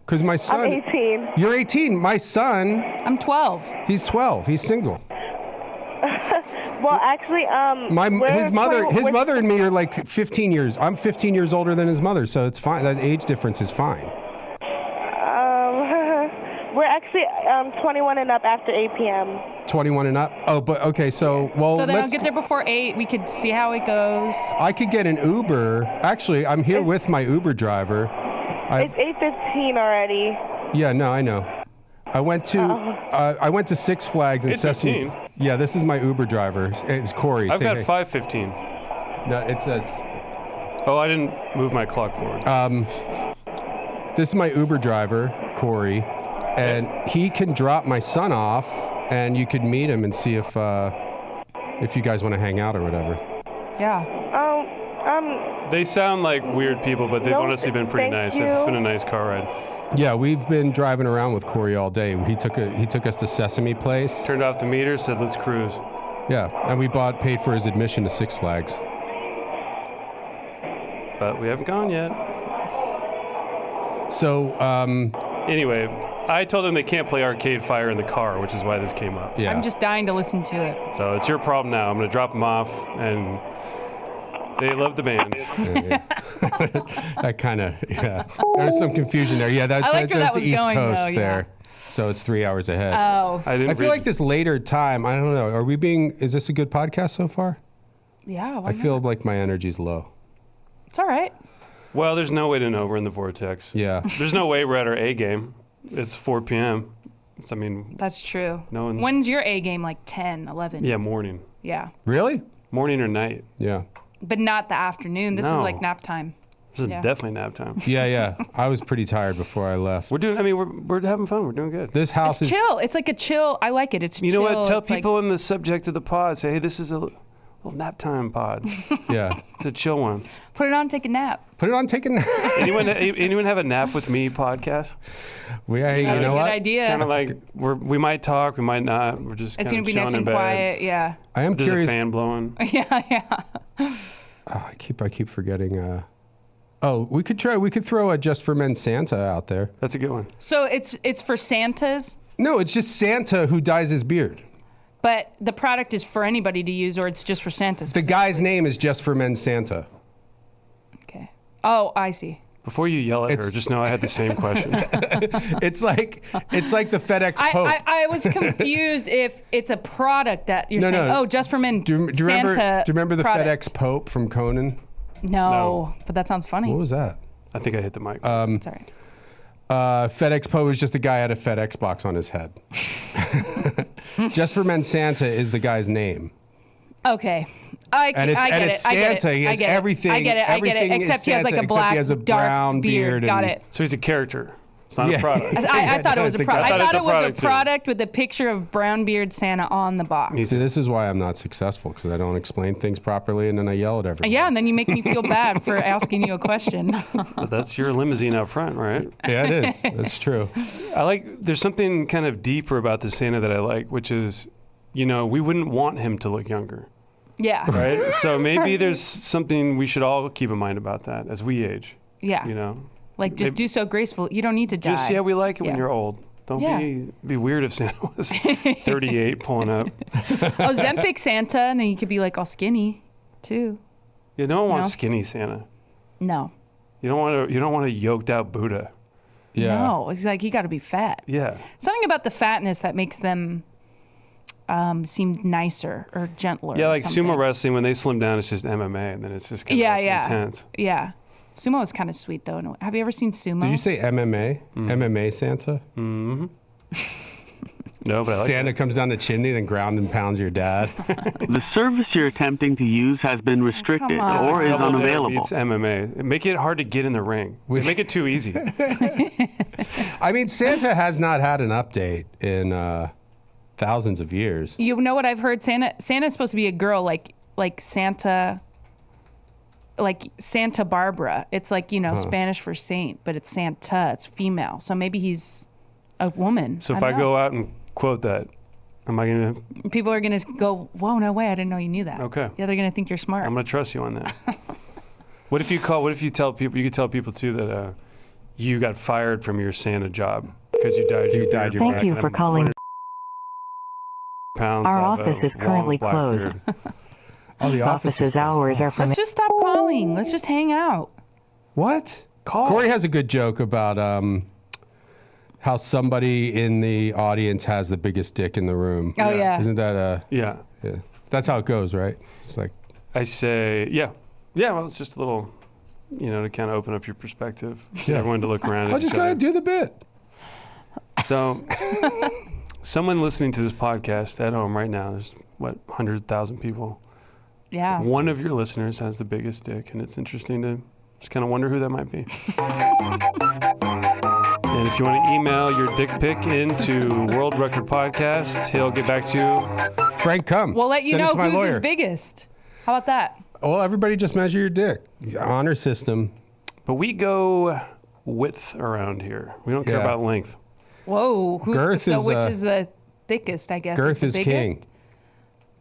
Speaker 1: Because my son.
Speaker 5: I'm 18.
Speaker 1: You're 18. My son,
Speaker 2: I'm 12.
Speaker 1: he's 12. He's single.
Speaker 5: Well, actually,
Speaker 1: His mother and me are like 15 years. I'm 15 years older than his mother, so it's fine. That age difference is fine.
Speaker 5: We're actually 21 and up after 8 p.m.
Speaker 1: 21 and up. Oh, but okay. So
Speaker 2: So then I'll
Speaker 1: let's.
Speaker 2: get there before 8. We could see how it goes.
Speaker 1: I could get an Uber. Actually, I'm here with my Uber driver.
Speaker 5: It's 8:15 already.
Speaker 1: Yeah, no, I know. I went to Six Flags in Sesame.
Speaker 4: 8:15?
Speaker 1: Yeah, this is my Uber driver. It's Cory.
Speaker 4: I've
Speaker 1: Say
Speaker 4: got
Speaker 1: hey.
Speaker 4: 5:15.
Speaker 1: No, it says.
Speaker 4: Oh, I didn't move my clock forward.
Speaker 1: This is my Uber driver, Cory, and he can drop my son off, and you could meet him and see if you guys want to hang out or whatever.
Speaker 2: Yeah.
Speaker 4: They sound like weird people, but they've
Speaker 5: No,
Speaker 4: honestly been pretty
Speaker 5: thank
Speaker 4: nice. It's
Speaker 5: you.
Speaker 4: been a nice car ride.
Speaker 1: Yeah, we've been driving around with Cory all day. He took us to Sesame Place.
Speaker 4: Turned off the meter, said let's cruise.
Speaker 1: Yeah, and we paid for his admission to Six Flags.
Speaker 4: But we haven't gone yet.
Speaker 1: So,
Speaker 4: Anyway, I told them they can't play Arcade Fire in the car, which is why this came up.
Speaker 1: yeah.
Speaker 2: I'm just dying to listen to it.
Speaker 4: So it's your problem now. I'm going to drop them off, and they love the band.
Speaker 1: That kind of, yeah. There's some confusion there. Yeah, that's
Speaker 2: I like where
Speaker 1: that's
Speaker 2: that
Speaker 1: the
Speaker 2: was
Speaker 1: East
Speaker 2: going,
Speaker 1: Coast
Speaker 2: though, yeah.
Speaker 1: there. So it's 3 hours ahead.
Speaker 2: Oh.
Speaker 1: I feel like this later time, I don't know. Is this a good podcast so far?
Speaker 2: Yeah. Why
Speaker 1: I feel like my energy's low.
Speaker 2: it's all right.
Speaker 4: Well, there's no way to know we're in the vortex.
Speaker 1: Yeah.
Speaker 4: There's no way we're at our A game. It's 4 p.m. I mean,
Speaker 2: That's true.
Speaker 4: No one-
Speaker 2: When's your A game? Like 10, 11?
Speaker 4: yeah, morning.
Speaker 2: Yeah.
Speaker 1: Really?
Speaker 4: Morning or night.
Speaker 1: Yeah.
Speaker 2: But not the afternoon. This is
Speaker 4: No.
Speaker 2: like nap time.
Speaker 4: This is
Speaker 2: Yeah.
Speaker 4: definitely nap time.
Speaker 1: Yeah. I was pretty tired before I left.
Speaker 4: We're having fun. We're doing good.
Speaker 1: This house
Speaker 2: It's
Speaker 1: is
Speaker 2: chill. It's like a chill. I like it. It's
Speaker 4: You
Speaker 2: chill.
Speaker 4: know what? Tell
Speaker 2: It's like-
Speaker 4: people in the subject of the pod, say, hey, this is a little nap time pod.
Speaker 1: yeah.
Speaker 4: It's a chill one.
Speaker 2: put it on, take a nap.
Speaker 1: Put it on taking.
Speaker 4: Anyone have a nap with me podcast?
Speaker 1: You
Speaker 2: That's
Speaker 1: know
Speaker 2: a good
Speaker 1: what?
Speaker 2: idea.
Speaker 4: Kind of like we might talk, we might not. We're just
Speaker 2: It's
Speaker 4: kind
Speaker 2: gonna
Speaker 4: of
Speaker 2: be nice
Speaker 4: chilling in
Speaker 2: and
Speaker 4: bed.
Speaker 2: quiet. Yeah.
Speaker 1: I am
Speaker 4: There's
Speaker 1: curious.
Speaker 4: a fan blowing.
Speaker 2: Yeah.
Speaker 1: I keep forgetting. We could throw a Just for Men Santa out there.
Speaker 4: That's a good one.
Speaker 2: So it's for Santas,
Speaker 1: No, it's just Santa who dyes his beard.
Speaker 2: but the product is for anybody to use, or it's just for Santas.
Speaker 1: The guy's name is Just for Men Santa.
Speaker 2: Okay. Oh, I see.
Speaker 4: Before you yell at her, just know I had the same question.
Speaker 1: It's like the FedEx Pope.
Speaker 2: I was confused if it's a product that you're saying.
Speaker 1: No.
Speaker 2: Oh, just for men.
Speaker 1: do you remember the
Speaker 2: product.
Speaker 1: FedEx Pope from Conan?
Speaker 2: No, but that sounds funny.
Speaker 1: What was that?
Speaker 4: I think I hit the mic.
Speaker 2: Sorry.
Speaker 1: FedEx Pope is just a guy had a FedEx box on his head. Just for Men Santa is the guy's name.
Speaker 2: Okay. I get it.
Speaker 1: Santa. He has everything.
Speaker 2: I get it.
Speaker 1: Everything is
Speaker 2: Except he has like
Speaker 1: Santa,
Speaker 2: a black,
Speaker 1: except he has a brown
Speaker 2: dark beard. Got
Speaker 1: and-
Speaker 2: it.
Speaker 4: So he's a character. It's not a product.
Speaker 2: I thought it was a product.
Speaker 4: I
Speaker 2: I
Speaker 4: thought
Speaker 2: thought
Speaker 4: it's a
Speaker 2: it was
Speaker 4: product,
Speaker 2: a
Speaker 4: too.
Speaker 2: product with a picture of brown beard Santa on the box.
Speaker 1: See, this is why I'm not successful, because I don't explain things properly and then I yell at everyone.
Speaker 2: Yeah, and then you make me feel bad for asking you a question.
Speaker 4: But that's your limousine out front, right?
Speaker 1: Yeah, it is. That's true.
Speaker 4: There's something kind of deeper about the Santa that I like, which is, we wouldn't want him to look younger,
Speaker 2: Yeah.
Speaker 4: right? So maybe there's something we should all keep in mind about that as we age,
Speaker 2: Yeah. Like, just do so graceful. You don't need to die.
Speaker 4: we like it when
Speaker 2: Yeah.
Speaker 4: you're old. Don't
Speaker 2: Yeah.
Speaker 4: be weird if Santa was 38 pulling up.
Speaker 2: Oh, Zempic Santa, and then you could be like all skinny, too.
Speaker 4: Yeah, no one wants
Speaker 2: No.
Speaker 4: skinny Santa.
Speaker 2: No.
Speaker 4: You don't want a yoked out Buddha.
Speaker 1: Yeah.
Speaker 2: No. It's like, you got to be fat.
Speaker 4: Yeah.
Speaker 2: Something about the fatness that makes them seem nicer or gentler.
Speaker 4: Yeah,
Speaker 2: or
Speaker 4: like
Speaker 2: something.
Speaker 4: sumo wrestling, when they slim down, it's just MMA, and then it's just kind of intense.
Speaker 2: Yeah. Sumo is kind of sweet, though. Have you ever seen sumo?
Speaker 1: Did you say MMA? MMA Santa?
Speaker 4: No, but I like
Speaker 1: Santa comes down the chimney, then ground and pounds your dad.
Speaker 7: The service you're attempting to use has been restricted
Speaker 2: on.
Speaker 7: or is
Speaker 4: Double dare
Speaker 7: unavailable.
Speaker 4: beats MMA. Make it hard to get in the ring. Make it too easy.
Speaker 1: I mean, Santa has not had an update in thousands of years.
Speaker 2: You know what I've heard? Santa's supposed to be a girl, like Santa, like Santa Barbara. It's like, Spanish for saint, but it's Santa. It's female. So maybe he's a woman.
Speaker 4: So if
Speaker 2: don't
Speaker 4: I
Speaker 2: know.
Speaker 4: go out and quote that, am I gonna?
Speaker 2: People are gonna go, whoa, no way, I didn't know you knew that.
Speaker 4: Okay.
Speaker 2: Yeah, they're gonna think you're smart.
Speaker 4: I'm gonna trust you on that. What if you tell people? You could tell people too that you got fired from your Santa job because you dyed your beard
Speaker 7: Thank
Speaker 4: black
Speaker 7: you
Speaker 4: and
Speaker 7: for
Speaker 4: I'm
Speaker 7: calling.
Speaker 4: 100 pounds
Speaker 7: Our
Speaker 4: off a
Speaker 7: office is
Speaker 4: long
Speaker 7: currently
Speaker 4: black
Speaker 7: closed.
Speaker 4: beard.
Speaker 1: Oh, the office is
Speaker 7: Office's hours are from
Speaker 2: Let's just stop calling. Let's just hang out.
Speaker 1: What?
Speaker 4: Call.
Speaker 1: Cory has a good joke about how somebody in the audience has the biggest dick in the room.
Speaker 2: Oh, yeah.
Speaker 1: Isn't that
Speaker 4: Yeah.
Speaker 1: yeah. That's how it goes, right? It's like,
Speaker 4: I say, yeah. Well, it's just a little, to kind of open up your perspective.
Speaker 1: Yeah.
Speaker 4: Everyone to look around at
Speaker 1: I'll just
Speaker 4: each
Speaker 1: go
Speaker 4: other.
Speaker 1: ahead and do the bit.
Speaker 4: So, someone listening to this podcast at home right now, there's 100,000 people.
Speaker 2: Yeah.
Speaker 4: One of your listeners has the biggest dick, and it's interesting to just kind of wonder who that might be. And if you want to email your dick pic into World Record Podcast, he'll get back to you.
Speaker 1: Frank, come.
Speaker 2: We'll let you
Speaker 1: Send it
Speaker 2: know
Speaker 1: to my
Speaker 2: who's
Speaker 1: lawyer.
Speaker 2: his biggest. How about that?
Speaker 1: Well, everybody just measure your dick. Honor system.
Speaker 4: But we go width around here. We don't care
Speaker 1: Yeah.
Speaker 4: about length.
Speaker 2: Whoa.
Speaker 1: Girth is,
Speaker 2: which is the thickest, I guess?
Speaker 1: Girth
Speaker 2: the
Speaker 1: is king.
Speaker 2: biggest?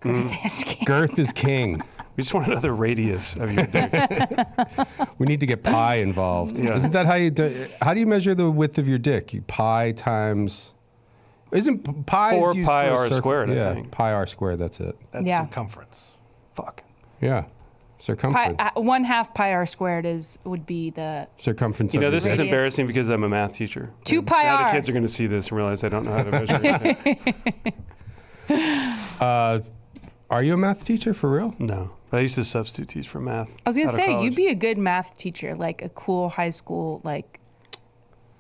Speaker 2: Girth is king.
Speaker 1: Girth is king.
Speaker 4: We just want another radius of your dick.
Speaker 1: We need to get pi involved.
Speaker 4: Yeah.
Speaker 1: Isn't that how you do? How do you measure the width of your dick? You pi times. Isn't pi
Speaker 4: 4
Speaker 1: is used
Speaker 4: pi
Speaker 1: for a
Speaker 4: r
Speaker 1: circle?
Speaker 4: squared, I
Speaker 1: Yeah,
Speaker 4: think.
Speaker 1: pi r squared. That's it.
Speaker 3: That's
Speaker 2: Yeah.
Speaker 3: circumference.
Speaker 4: Fuck.
Speaker 1: Yeah, circumference.
Speaker 2: 1/2 pi r squared would be the
Speaker 1: Circumference. of your
Speaker 4: This is
Speaker 1: dick.
Speaker 2: Radius.
Speaker 4: embarrassing because I'm a math teacher.
Speaker 2: 2
Speaker 4: And
Speaker 2: pi
Speaker 4: now
Speaker 2: r.
Speaker 4: the kids are going to see this and realize I don't know how to measure anything.
Speaker 1: Are you a math teacher for real?
Speaker 4: No. But I used to substitute teach for math.
Speaker 2: I was gonna
Speaker 4: out of
Speaker 2: say
Speaker 4: college.
Speaker 2: you'd be a good math teacher, like a cool high school, like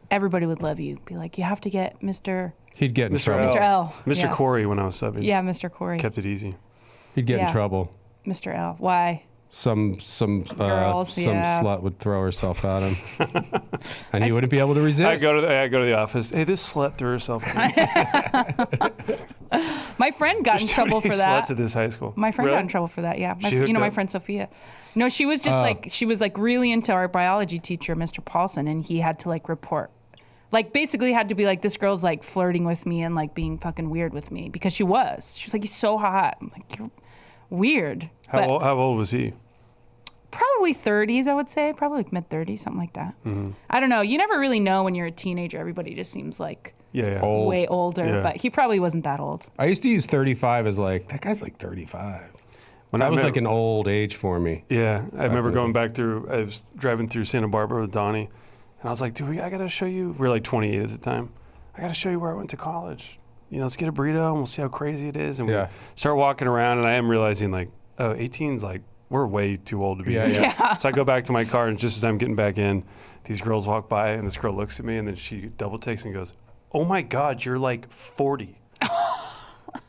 Speaker 2: everybody would love you. Be like, you have to get Mr.
Speaker 1: He'd get in
Speaker 4: Mr.
Speaker 1: trouble.
Speaker 2: Mr. L.
Speaker 4: Mr.
Speaker 2: Yeah.
Speaker 4: Cory when I was subbing.
Speaker 2: Yeah, Mr. Cory.
Speaker 4: Kept it easy.
Speaker 1: He'd get in
Speaker 2: Yeah.
Speaker 1: trouble.
Speaker 2: Mr. L. Why?
Speaker 1: Some
Speaker 2: Girls, yeah.
Speaker 1: slut would throw herself at him, and he wouldn't be able to resist.
Speaker 4: I go to the office. Hey, this slut threw herself at me.
Speaker 2: My friend got in
Speaker 4: There's too
Speaker 2: trouble
Speaker 4: many
Speaker 2: for that.
Speaker 4: sluts at this high school.
Speaker 2: My friend
Speaker 4: Really?
Speaker 2: got in trouble for that. Yeah,
Speaker 4: She hooked
Speaker 2: my
Speaker 4: up?
Speaker 2: friend Sophia. No, she was just she was really into our biology teacher, Mr. Paulson, and he had to report. Basically had to be this girl's flirting with me and being fucking weird with me because she was. She was he's so hot. I'm like, you're weird.
Speaker 4: How old was he?
Speaker 2: Probably 30s, I would say. Probably mid 30s, something like that.
Speaker 4: Mm-hmm.
Speaker 2: I don't know. You never really know when you're a teenager. Everybody just seems
Speaker 4: Yeah.
Speaker 1: Old.
Speaker 2: way older,
Speaker 4: Yeah.
Speaker 2: but he probably wasn't that old.
Speaker 1: I used to use 35 as that guy's 35.
Speaker 4: When
Speaker 1: That was
Speaker 4: met-
Speaker 1: an old age for me.
Speaker 4: Yeah, I remember going back through. I was driving through Santa Barbara with Donnie, and I was like, "Dude, I gotta show you." We were 28 at the time. I gotta show you where I went to college. Let's get a burrito and we'll see how crazy it is. And we start walking around, and I am realizing 18's we're way too old to be here.
Speaker 2: Yeah.
Speaker 4: So I go back to my car, and just as I'm getting back in, these girls walk by, and this girl looks at me, and then she double takes and goes, "Oh my God, you're 40."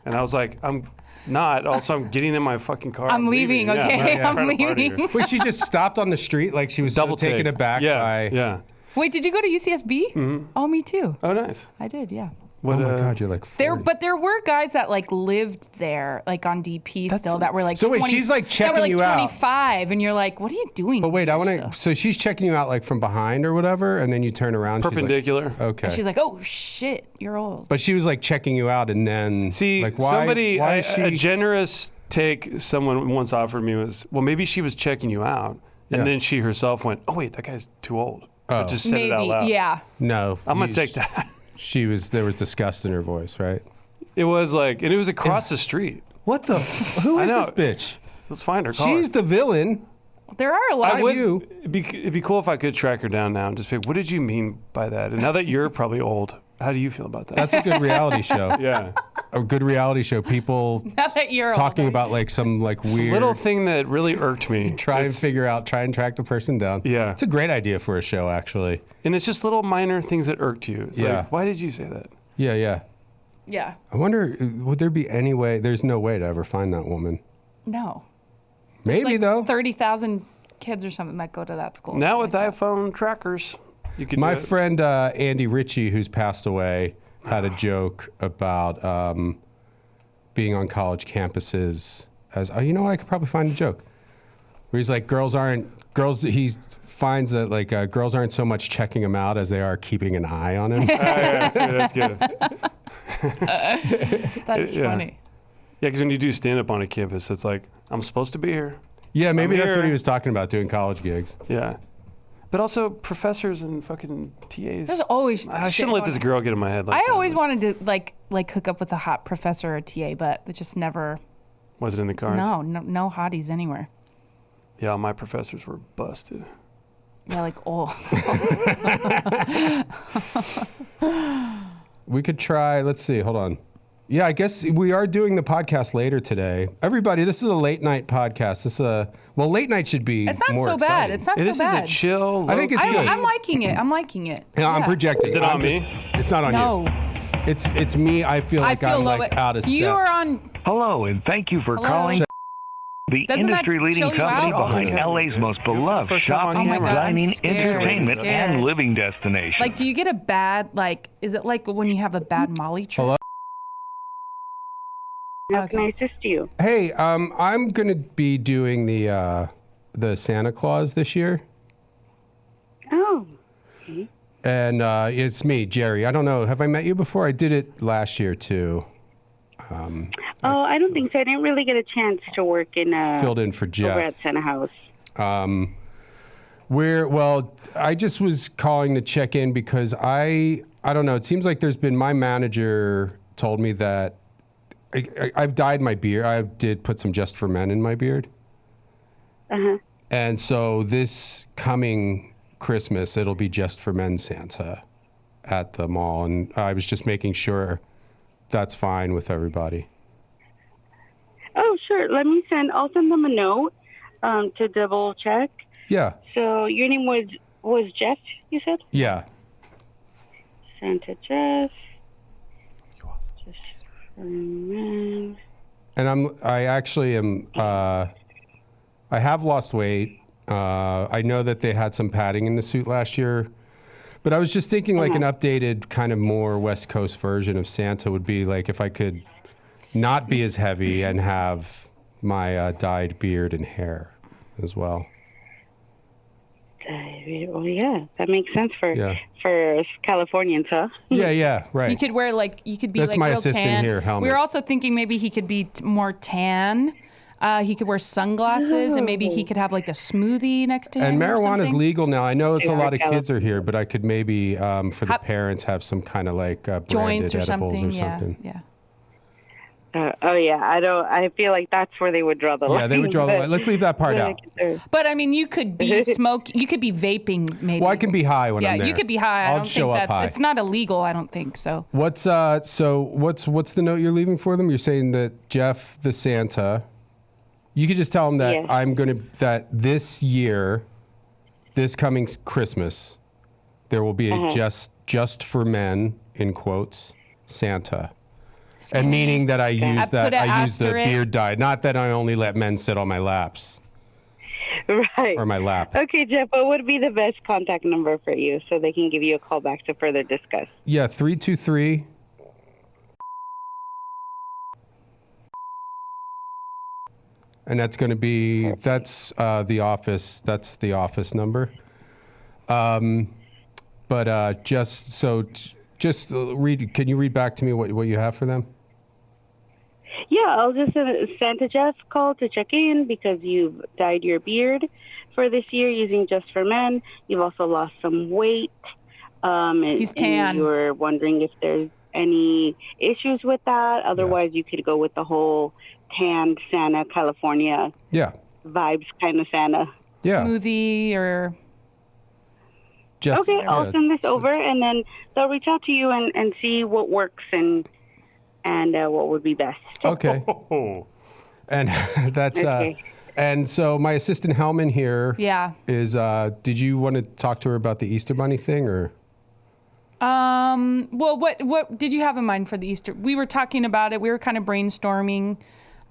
Speaker 4: And I was like, "I'm not. Also, I'm getting in my fucking car.
Speaker 2: I'm leaving,
Speaker 4: Yeah,
Speaker 2: okay?
Speaker 4: I'm
Speaker 2: I'm
Speaker 4: trying to party here."
Speaker 2: leaving.
Speaker 1: Wait, she just stopped on the street like she was
Speaker 4: Double
Speaker 1: taken
Speaker 4: take.
Speaker 1: aback by.
Speaker 4: Yeah.
Speaker 2: Wait, did you go to UCSB? Mm-hmm. Oh, me too.
Speaker 4: Oh, nice.
Speaker 2: I did, yeah.
Speaker 1: Oh my God, you're 40.
Speaker 2: There were guys that lived there, on DP still, that were
Speaker 1: So wait,
Speaker 2: 20,
Speaker 1: she's,
Speaker 2: that
Speaker 1: checking
Speaker 2: were
Speaker 1: you out.
Speaker 2: 25, and you're like, what are you doing?
Speaker 1: But wait, I want
Speaker 2: So-
Speaker 1: to. So she's checking you out from behind or whatever, and then you turn around.
Speaker 4: Perpendicular.
Speaker 1: She's okay.
Speaker 2: And she's like, oh shit, you're old.
Speaker 1: But she was checking you out, and then
Speaker 4: See,
Speaker 1: why? Why is she?
Speaker 4: a generous take someone once offered me was, well, maybe she was checking you out, and
Speaker 1: Yeah.
Speaker 4: then she herself went, oh wait, that guy's too old.
Speaker 1: Oh.
Speaker 4: But just said it out
Speaker 2: Maybe,
Speaker 4: loud.
Speaker 2: yeah.
Speaker 1: No,
Speaker 4: I'm gonna take that.
Speaker 1: There was disgust in her voice, right?
Speaker 4: It was and it was across the street.
Speaker 1: What the? Who
Speaker 4: I
Speaker 1: is
Speaker 4: know.
Speaker 1: this bitch?
Speaker 4: Let's find her. Call
Speaker 1: She's
Speaker 4: her.
Speaker 1: the villain.
Speaker 2: There are a lot.
Speaker 1: Not you.
Speaker 4: It'd be cool if I could track her down now and just be, what did you mean by that? And now that you're probably old, how do you feel about that?
Speaker 1: That's a good reality show.
Speaker 4: yeah.
Speaker 1: A good reality show. People
Speaker 2: Now that you're
Speaker 1: talking
Speaker 2: older.
Speaker 1: about some
Speaker 4: It's a
Speaker 1: weird
Speaker 4: little thing that really irked me.
Speaker 1: try and track the person down.
Speaker 4: Yeah.
Speaker 1: It's a great idea for a show, actually.
Speaker 4: And it's just little minor things that irked you. It's
Speaker 1: Yeah.
Speaker 4: why did you say that?
Speaker 1: Yeah, yeah.
Speaker 2: Yeah.
Speaker 1: I wonder, would there be any way? There's no way to ever find that woman.
Speaker 2: No.
Speaker 1: Maybe though.
Speaker 2: 30,000 kids or something that go to that school.
Speaker 4: Now with
Speaker 2: something like
Speaker 4: iPhone trackers, you can
Speaker 1: My
Speaker 4: do it.
Speaker 1: friend Andy Ritchie, who's passed away, had a joke about being on college campuses as, you know what, I could probably find a joke. Where he's like, he finds that girls aren't so much checking him out as they are keeping an eye on him.
Speaker 4: Yeah, that's good.
Speaker 2: that. That's
Speaker 4: Yeah.
Speaker 2: funny.
Speaker 4: Yeah, because when you do stand up on a campus, it's I'm supposed to be here.
Speaker 1: Yeah, maybe
Speaker 4: I'm
Speaker 1: that's what
Speaker 4: here.
Speaker 1: he was talking about, doing college gigs.
Speaker 4: Yeah. But also professors and fucking TAs.
Speaker 2: There's always
Speaker 4: I
Speaker 2: shit
Speaker 4: shouldn't let
Speaker 2: going
Speaker 4: this
Speaker 2: on.
Speaker 4: girl get in my head.
Speaker 2: I
Speaker 4: Like that,
Speaker 2: always
Speaker 4: but
Speaker 2: wanted to hook up with a hot professor or TA, but it just never.
Speaker 4: Was it in the cards?
Speaker 2: No hotties anywhere.
Speaker 4: Yeah, all my professors were busted.
Speaker 2: Yeah,
Speaker 1: We could try, let's see, hold on. Yeah, I guess we are doing the podcast later today. Everybody, this is a late night podcast. Late night should be
Speaker 2: It's not
Speaker 1: more
Speaker 2: so bad.
Speaker 1: exciting.
Speaker 2: It's not
Speaker 4: This
Speaker 2: so
Speaker 4: is
Speaker 2: bad.
Speaker 4: a chill.
Speaker 1: I think it's good.
Speaker 2: I'm liking it. I'm liking it.
Speaker 1: Yeah, I'm projecting.
Speaker 4: Is it on me?
Speaker 1: It's not on
Speaker 2: No,
Speaker 1: you. It's me. I feel
Speaker 2: I
Speaker 1: like
Speaker 2: feel
Speaker 1: I'm
Speaker 2: low.
Speaker 1: out of step.
Speaker 2: You are on.
Speaker 7: Hello, and thank you for
Speaker 2: Hello?
Speaker 7: calling the
Speaker 2: Doesn't that
Speaker 7: industry-leading
Speaker 2: chill you
Speaker 7: company
Speaker 2: out?
Speaker 7: behind
Speaker 4: Okay.
Speaker 7: LA's most
Speaker 4: You're
Speaker 7: beloved
Speaker 4: first time on
Speaker 7: shopping,
Speaker 2: camera. Oh my God, I'm
Speaker 7: dining,
Speaker 2: scared.
Speaker 7: entertainment,
Speaker 2: I'm
Speaker 7: and
Speaker 2: scared.
Speaker 7: living destination.
Speaker 2: Do you get a bad is it like when you have a bad Molly trip?
Speaker 1: Hello?
Speaker 5: How can I assist you?
Speaker 1: Hey, I'm gonna be doing the Santa Claus this year,
Speaker 5: Oh,
Speaker 1: and it's me, Jerry. I don't know. Have I met you before? I did it last year too.
Speaker 5: I don't think so. I didn't really get a chance to work in
Speaker 1: Filled in for
Speaker 5: over
Speaker 1: Jeff.
Speaker 5: at Santa House.
Speaker 1: I just was calling to check in because I don't know. It seems like there's been, my manager told me that I've dyed my beard. I did put some Just for Men in my beard.
Speaker 5: Uh-huh.
Speaker 1: And so this coming Christmas, it'll be Just for Men Santa at the mall. And I was just making sure that's fine with everybody.
Speaker 5: Oh, sure. I'll send them a note to double check.
Speaker 1: Yeah.
Speaker 5: So your name was Jeff, you said?
Speaker 1: Yeah.
Speaker 5: Santa Jeff.
Speaker 1: And I actually am, I have lost weight. I know that they had some padding in the suit last year, but I was just thinking like an updated kind of more West Coast version of Santa would be like if I could not be as heavy and have my dyed beard and hair as well.
Speaker 8: Well, yeah, that makes sense for Californians, huh?
Speaker 1: Yeah, right.
Speaker 2: You could wear you could be
Speaker 1: That's
Speaker 2: like
Speaker 1: my
Speaker 2: real
Speaker 1: assistant
Speaker 2: tan.
Speaker 1: here, Helmet.
Speaker 2: We were also thinking maybe he could be more tan. He could wear sunglasses and maybe he could have like a smoothie next to him.
Speaker 1: And
Speaker 2: or
Speaker 1: marijuana is
Speaker 2: something.
Speaker 1: legal now. I know it's a
Speaker 8: Yeah,
Speaker 1: lot of kids are here, but I could maybe for the parents have some kind of like branded
Speaker 2: Joints or
Speaker 1: edibles
Speaker 2: something.
Speaker 1: or something.
Speaker 2: Yeah.
Speaker 8: I feel like that's where they would draw the line.
Speaker 1: Yeah, they would draw the line. Let's leave that part out.
Speaker 2: But I mean, you could be you could be vaping maybe.
Speaker 1: Well, I can be high when I'm there.
Speaker 2: Yeah, you could be high. I
Speaker 1: I'll
Speaker 2: don't
Speaker 1: show
Speaker 2: think
Speaker 1: up
Speaker 2: that's
Speaker 1: high.
Speaker 2: it's not illegal, I don't think so.
Speaker 1: What's what's the note you're leaving for them? You're saying that Jeff the Santa. You could just tell him that that this year, this coming Christmas, there will be a just for men in quotes Santa. And meaning that I use the beard dye, not that I only let men sit on my laps.
Speaker 8: Right.
Speaker 1: Or my lap.
Speaker 8: Okay, Jeff, what would be the best contact number for you so they can give you a call back to further discuss?
Speaker 1: Yeah, 323. And that's going to be the office number. But just read. Can you read back to me what you have for them?
Speaker 8: Yeah, I'll just Santa Jeff call to check in because you've dyed your beard for this year using Just for Men. You've also lost some weight.
Speaker 2: He's tan.
Speaker 8: And you were wondering if there's any issues with that. Otherwise, you could go with the whole tanned Santa, California vibes kind of Santa.
Speaker 1: Yeah.
Speaker 2: Smoothie or...
Speaker 8: Okay, I'll send this over, and then they'll reach out to you and see what works and what would be best.
Speaker 1: Okay. And that's and so my assistant Hellman here is did you want to talk to her about the Easter Bunny thing or?
Speaker 2: Well, what did you have in mind for the Easter? We were talking about it. We were kind of brainstorming.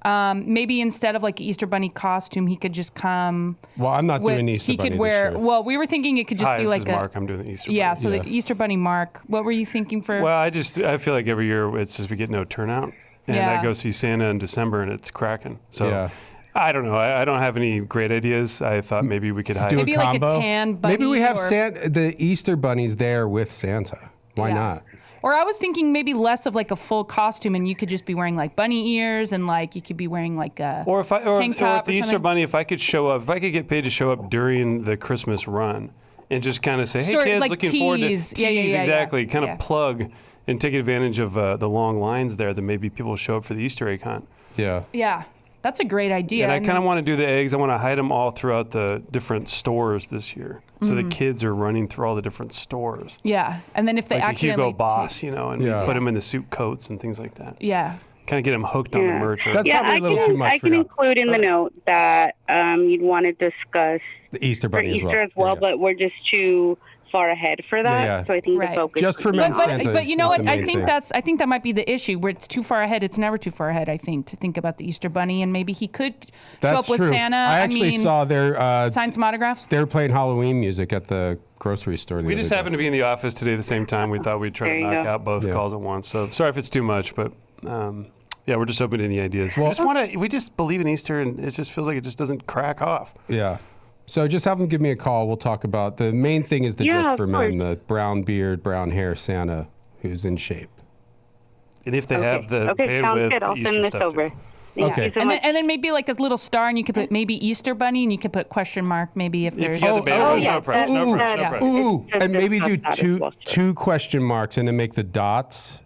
Speaker 2: Maybe instead of like an Easter Bunny costume, he could just come.
Speaker 1: Well, I'm not doing Easter Bunny.
Speaker 2: He could wear.
Speaker 1: This year.
Speaker 2: Well, we were thinking it could just be like
Speaker 4: this is Mark. I'm doing the Easter Bunny.
Speaker 2: Yeah, so the Easter Bunny Mark. What were you thinking for?
Speaker 4: Well, I feel like every year it's just we get no turnout, and I go see Santa in December and it's cracking. So. I don't know. I don't have any great ideas. I thought maybe we could hide.
Speaker 2: Maybe like a tan bunny.
Speaker 1: Maybe we have the Easter bunnies there with Santa. Why not?
Speaker 2: Or I was thinking maybe less of like a full costume, and you could just be wearing like bunny ears, and like you could be wearing like a tank top
Speaker 4: or the Easter Bunny. If I could get paid to show up during the Christmas run, and just kind of say, "Hey kids,
Speaker 2: like
Speaker 4: looking forward to
Speaker 2: tease."
Speaker 4: exactly." Kind of plug and take advantage of the long lines there that maybe people show up for the Easter egg hunt.
Speaker 1: Yeah.
Speaker 2: Yeah. That's a great idea.
Speaker 4: And I kind of want to do the eggs. I want to hide them all throughout the different stores this year. So the kids are running through all the different stores.
Speaker 2: Yeah. And then if they
Speaker 4: like
Speaker 2: accidentally...
Speaker 4: the Hugo Boss, and we put them in the suit coats and things like that.
Speaker 2: Yeah.
Speaker 4: Kind of get them hooked on the merch.
Speaker 1: That's probably a little too much
Speaker 8: I can include in the note that you'd want to discuss
Speaker 1: the Easter Bunny
Speaker 8: for Easter as well, but we're just too far ahead for that. So I think the focus
Speaker 1: just for men.
Speaker 2: But you know what? I think that might be the issue where it's too far ahead. It's never too far ahead. I think to think about the Easter Bunny and maybe he could show up with Santa.
Speaker 1: I actually saw their
Speaker 2: sign some autographs.
Speaker 1: They were playing Halloween music at the grocery store.
Speaker 4: We just happened to be in the office today at the same time. We thought we'd try to knock out both calls at once. So sorry if it's too much, but we're just open to any ideas. Well, we just believe in Easter, and it just feels like it just doesn't crack off.
Speaker 1: Yeah. So just have them give me a call. We'll talk about the main thing is the Just for Men, the brown beard, brown hair Santa who's in shape.
Speaker 4: And if they have the bandwidth,
Speaker 8: I'll send this over.
Speaker 1: Okay.
Speaker 2: And then maybe like a little star, and you could put maybe Easter Bunny, and you could put question mark maybe if there's.
Speaker 4: If you have the bandwidth, no problem.
Speaker 1: Ooh, and maybe do two question marks, and then make the dots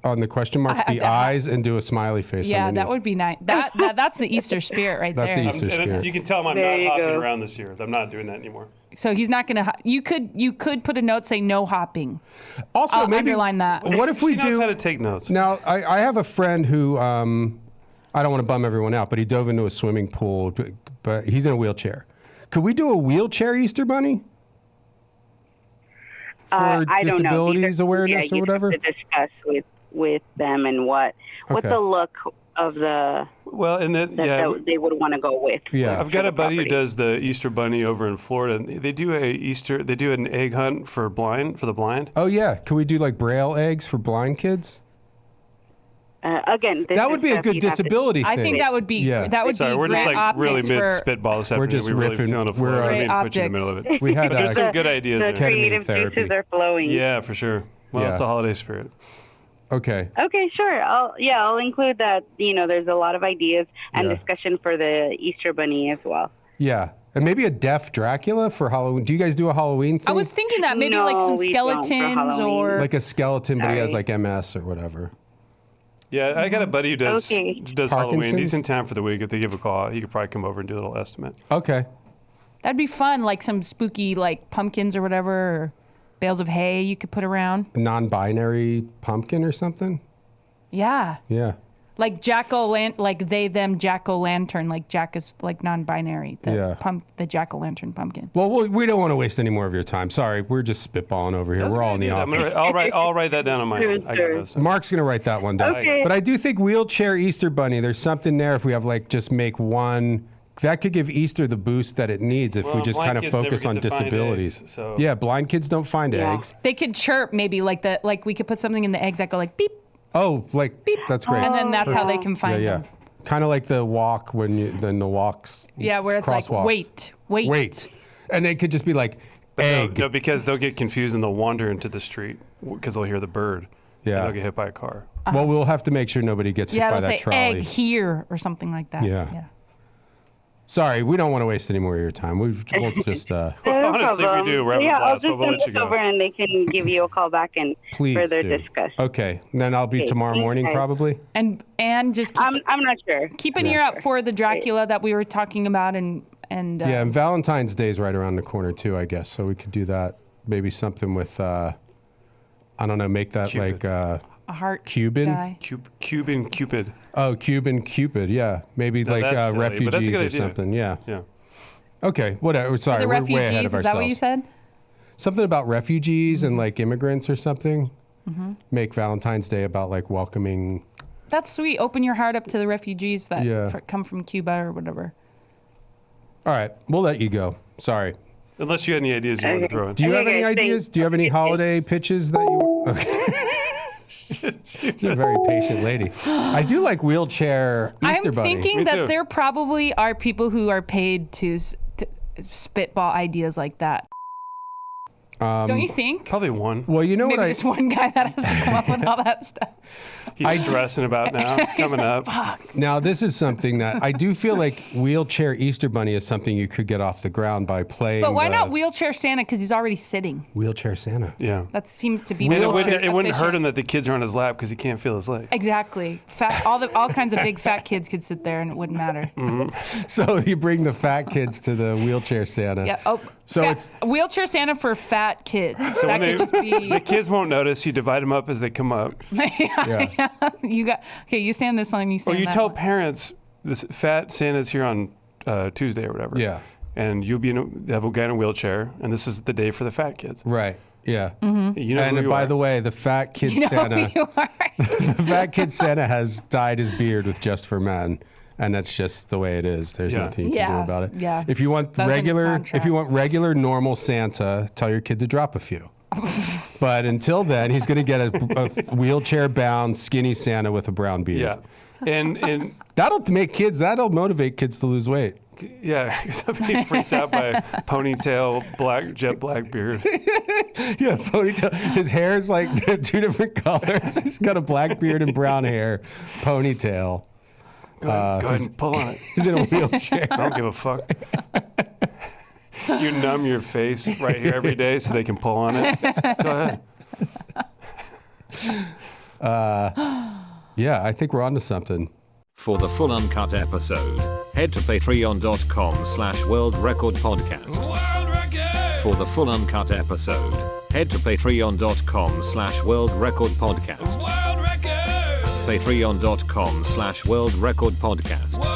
Speaker 1: on the question marks be eyes, and do a smiley face.
Speaker 2: Yeah,
Speaker 1: underneath.
Speaker 2: that would be nice. That's the Easter spirit right there.
Speaker 1: That's the Easter spirit.
Speaker 4: You can tell him I'm not hopping around this year. I'm not doing that anymore.
Speaker 2: So he's not going to. You could put a note saying no hopping.
Speaker 1: Also, maybe
Speaker 2: underline that.
Speaker 1: What if we
Speaker 4: she knows how to take notes?
Speaker 1: Now, I have a friend who I don't want to bum everyone out, but he dove into a swimming pool, but he's in a wheelchair. Could we do a wheelchair Easter Bunny? For
Speaker 8: I don't know.
Speaker 1: disabilities awareness or whatever?
Speaker 8: Have to discuss with with them and what
Speaker 1: Okay.
Speaker 8: the look of the
Speaker 4: Well, and
Speaker 8: that they would want to go with.
Speaker 1: Yeah.
Speaker 4: I've got a buddy who
Speaker 8: property.
Speaker 4: does the Easter Bunny over in Florida. And they do an egg hunt for the blind.
Speaker 1: Oh yeah, can we do like Braille eggs for blind kids?
Speaker 8: Again, this
Speaker 1: That
Speaker 8: is
Speaker 1: would be a
Speaker 8: stuff
Speaker 1: good
Speaker 8: you have to-
Speaker 1: disability
Speaker 2: I
Speaker 1: thing.
Speaker 2: think that would be
Speaker 1: Yeah.
Speaker 2: that would
Speaker 4: Sorry,
Speaker 2: be
Speaker 4: we're just
Speaker 2: great
Speaker 4: like really
Speaker 2: optics
Speaker 4: mid
Speaker 2: for
Speaker 4: spitball this afternoon.
Speaker 1: just
Speaker 4: we really
Speaker 1: riffing.
Speaker 4: feeling a
Speaker 1: We're,
Speaker 4: flow. I
Speaker 2: Great
Speaker 4: didn't put you in the middle of it.
Speaker 1: We had
Speaker 4: But there's some good
Speaker 8: The
Speaker 4: ideas there.
Speaker 1: Ketamine
Speaker 8: creative
Speaker 1: therapy.
Speaker 8: juices are flowing.
Speaker 4: Yeah, for sure. Well,
Speaker 1: Yeah.
Speaker 4: it's the holiday spirit.
Speaker 1: Okay.
Speaker 8: Okay, sure. I'll include that. There's a lot of ideas and
Speaker 1: Yeah.
Speaker 8: discussion for the Easter Bunny as well.
Speaker 1: Yeah. And maybe a deaf Dracula for Halloween. Do you guys do a Halloween thing?
Speaker 2: I was thinking that maybe
Speaker 8: No,
Speaker 2: like some
Speaker 8: we don't for
Speaker 2: skeletons
Speaker 8: Halloween.
Speaker 2: or
Speaker 1: like a skeleton, but he has
Speaker 8: Sorry.
Speaker 1: like MS or whatever.
Speaker 4: Yeah, I got a buddy who does
Speaker 8: Okay.
Speaker 4: Halloween. He's
Speaker 1: Parkinson's?
Speaker 4: in town for the week. If they give a call, he could probably come over and do a little estimate.
Speaker 1: Okay.
Speaker 2: that'd be fun, like some spooky like pumpkins or whatever, or bales of hay you could put around.
Speaker 1: Non-binary pumpkin or something?
Speaker 2: Yeah.
Speaker 1: Yeah.
Speaker 2: Like like they them jack-o'-lantern, like Jack is like non-binary.
Speaker 1: Yeah.
Speaker 2: The jack-o'-lantern pumpkin.
Speaker 1: Well, we don't want to waste any more of your time. Sorry, we're just spitballing over here.
Speaker 4: That's
Speaker 1: We're
Speaker 4: a
Speaker 1: all in
Speaker 4: good
Speaker 1: the
Speaker 4: idea.
Speaker 1: office.
Speaker 4: I'll write that down on my own. I got those.
Speaker 1: Mark's going to write that one down.
Speaker 8: Okay.
Speaker 1: But I do think wheelchair Easter Bunny, there's something there if we have like just make one. That could give Easter the boost that it needs if we
Speaker 4: Well,
Speaker 1: just
Speaker 4: blind
Speaker 1: kind of
Speaker 4: kids never
Speaker 1: focus
Speaker 4: get
Speaker 1: on
Speaker 4: to find
Speaker 1: disabilities.
Speaker 4: eggs, so-
Speaker 1: Yeah, blind kids don't find
Speaker 8: Yeah.
Speaker 1: eggs.
Speaker 2: They could chirp maybe like we could put something in the eggs that go like beep,
Speaker 1: Oh, like
Speaker 2: beep.
Speaker 1: that's great.
Speaker 2: And then that's how they can
Speaker 1: yeah,
Speaker 2: find
Speaker 1: yeah.
Speaker 2: them.
Speaker 1: Kind of like the walk then the walks.
Speaker 2: Yeah, where it's like
Speaker 1: crosswalks.
Speaker 2: wait.
Speaker 1: And they could just be like egg.
Speaker 4: No, because they'll get confused and they'll wander into the street because they'll hear the bird.
Speaker 1: Yeah.
Speaker 4: And they'll get hit by a car.
Speaker 1: Well, we'll have to make sure nobody gets hit
Speaker 2: Yeah,
Speaker 1: by
Speaker 2: it'll
Speaker 1: that
Speaker 2: say
Speaker 1: trolley.
Speaker 2: egg here or something like that.
Speaker 1: Yeah. Sorry, we don't want to waste any more of your time. We'll just
Speaker 8: No
Speaker 4: Honestly,
Speaker 8: problem.
Speaker 4: we do. We're having a
Speaker 8: Yeah, I'll
Speaker 4: blast,
Speaker 8: just
Speaker 4: but we'll
Speaker 8: send
Speaker 4: let you
Speaker 8: this
Speaker 4: go.
Speaker 8: over and they can give you a call back and
Speaker 1: please
Speaker 8: further
Speaker 1: do.
Speaker 8: discuss.
Speaker 1: Okay, and then I'll be
Speaker 8: Okay,
Speaker 1: tomorrow morning
Speaker 8: okay.
Speaker 1: probably.
Speaker 2: And just
Speaker 8: I'm not sure.
Speaker 2: keep an ear out for the Dracula that we were talking about and
Speaker 1: Yeah, and Valentine's Day is right around the corner too, I guess. So we could do that. Maybe something with, I don't know, make that
Speaker 4: Cupid.
Speaker 1: like
Speaker 2: a heart
Speaker 1: Cuban?
Speaker 2: guy.
Speaker 4: Cuban Cupid.
Speaker 1: Cuban Cupid. Yeah, maybe
Speaker 4: No,
Speaker 1: like
Speaker 4: that's silly, but that's a
Speaker 1: refugees
Speaker 4: good
Speaker 1: or
Speaker 4: idea.
Speaker 1: something. Yeah.
Speaker 4: Yeah.
Speaker 1: Okay, whatever. Sorry,
Speaker 2: The
Speaker 1: we're way ahead
Speaker 2: refugees,
Speaker 1: of
Speaker 2: is that what you
Speaker 1: ourselves.
Speaker 2: said?
Speaker 1: Something about refugees and like immigrants or something. Make Valentine's Day about like welcoming.
Speaker 2: That's sweet. Open your heart up to the refugees that
Speaker 1: Yeah.
Speaker 2: come from Cuba or whatever.
Speaker 1: All right, we'll let you go. Sorry.
Speaker 4: Unless you had any ideas you want to throw in.
Speaker 1: Do you have
Speaker 8: Okay,
Speaker 1: any
Speaker 8: guys,
Speaker 1: ideas?
Speaker 8: thanks.
Speaker 1: Do you have any holiday pitches that you? Okay. You're a very patient lady. I do like wheelchair Easter
Speaker 2: I'm
Speaker 1: Bunny.
Speaker 2: thinking
Speaker 4: Me
Speaker 2: that
Speaker 4: too.
Speaker 2: there probably are people who are paid to spitball ideas like that. Don't you think?
Speaker 4: Probably one.
Speaker 1: Well, you know
Speaker 2: Maybe
Speaker 1: what
Speaker 2: just one guy that has to come up with all that stuff.
Speaker 4: He's stressing about now. It's coming up.
Speaker 1: Now, this is something that I do feel like wheelchair Easter Bunny is something you could get off the ground by playing.
Speaker 2: But why
Speaker 1: the
Speaker 2: not wheelchair Santa? Because he's already sitting.
Speaker 1: wheelchair Santa?
Speaker 4: Yeah.
Speaker 2: That seems to be
Speaker 4: And
Speaker 2: more
Speaker 4: it wouldn't hurt
Speaker 2: efficient.
Speaker 4: him that the kids are on his lap because he can't feel his leg.
Speaker 2: Exactly. All kinds of big fat kids could sit there and it wouldn't matter.
Speaker 1: So you bring the fat kids to the wheelchair Santa.
Speaker 2: Yeah. Oh.
Speaker 1: So
Speaker 2: fat-
Speaker 1: it's
Speaker 2: wheelchair Santa for fat kids.
Speaker 4: So
Speaker 2: that
Speaker 4: when
Speaker 2: could just be.
Speaker 4: the kids won't notice. You divide them up as they come up.
Speaker 1: yeah.
Speaker 2: You got okay. You stand this one. You
Speaker 4: Or
Speaker 2: stand
Speaker 4: you
Speaker 2: that
Speaker 4: tell
Speaker 2: one.
Speaker 4: parents this fat Santa's here on Tuesday or whatever.
Speaker 1: Yeah.
Speaker 4: And you'll have a guy in a wheelchair, and this is the day for the fat kids.
Speaker 1: Right. Yeah.
Speaker 4: You know
Speaker 1: And
Speaker 4: who you
Speaker 1: by
Speaker 4: are.
Speaker 1: the way, the fat kid
Speaker 2: You know
Speaker 1: Santa,
Speaker 2: who you are.
Speaker 1: the fat kid Santa has dyed his beard with Just for Men, and that's just the way it is. There's
Speaker 4: Yeah.
Speaker 1: nothing you can
Speaker 2: Yeah,
Speaker 1: do about it.
Speaker 2: yeah.
Speaker 1: If you want
Speaker 2: That was in his
Speaker 1: if you want regular normal Santa, tell your kid to drop a few. But until then, he's going to get a wheelchair-bound, skinny Santa with a brown beard.
Speaker 4: Yeah. And
Speaker 1: That'll motivate kids to lose weight.
Speaker 4: yeah, somebody freaked out by ponytail, jet black beard.
Speaker 1: Yeah, ponytail. His hair is like two different colors. He's got a black beard and brown hair, ponytail.
Speaker 4: Go ahead and pull on it.
Speaker 1: He's in a wheelchair.
Speaker 4: I don't give a fuck. You numb your face right here every day so they can pull on it. Go ahead.
Speaker 1: Yeah, I think we're onto something.
Speaker 9: For the full uncut episode, head to patreon.com/World Record Podcast. For the full uncut episode, head to patreon.com/World Record Podcast. Patreon.com/World Record Podcast.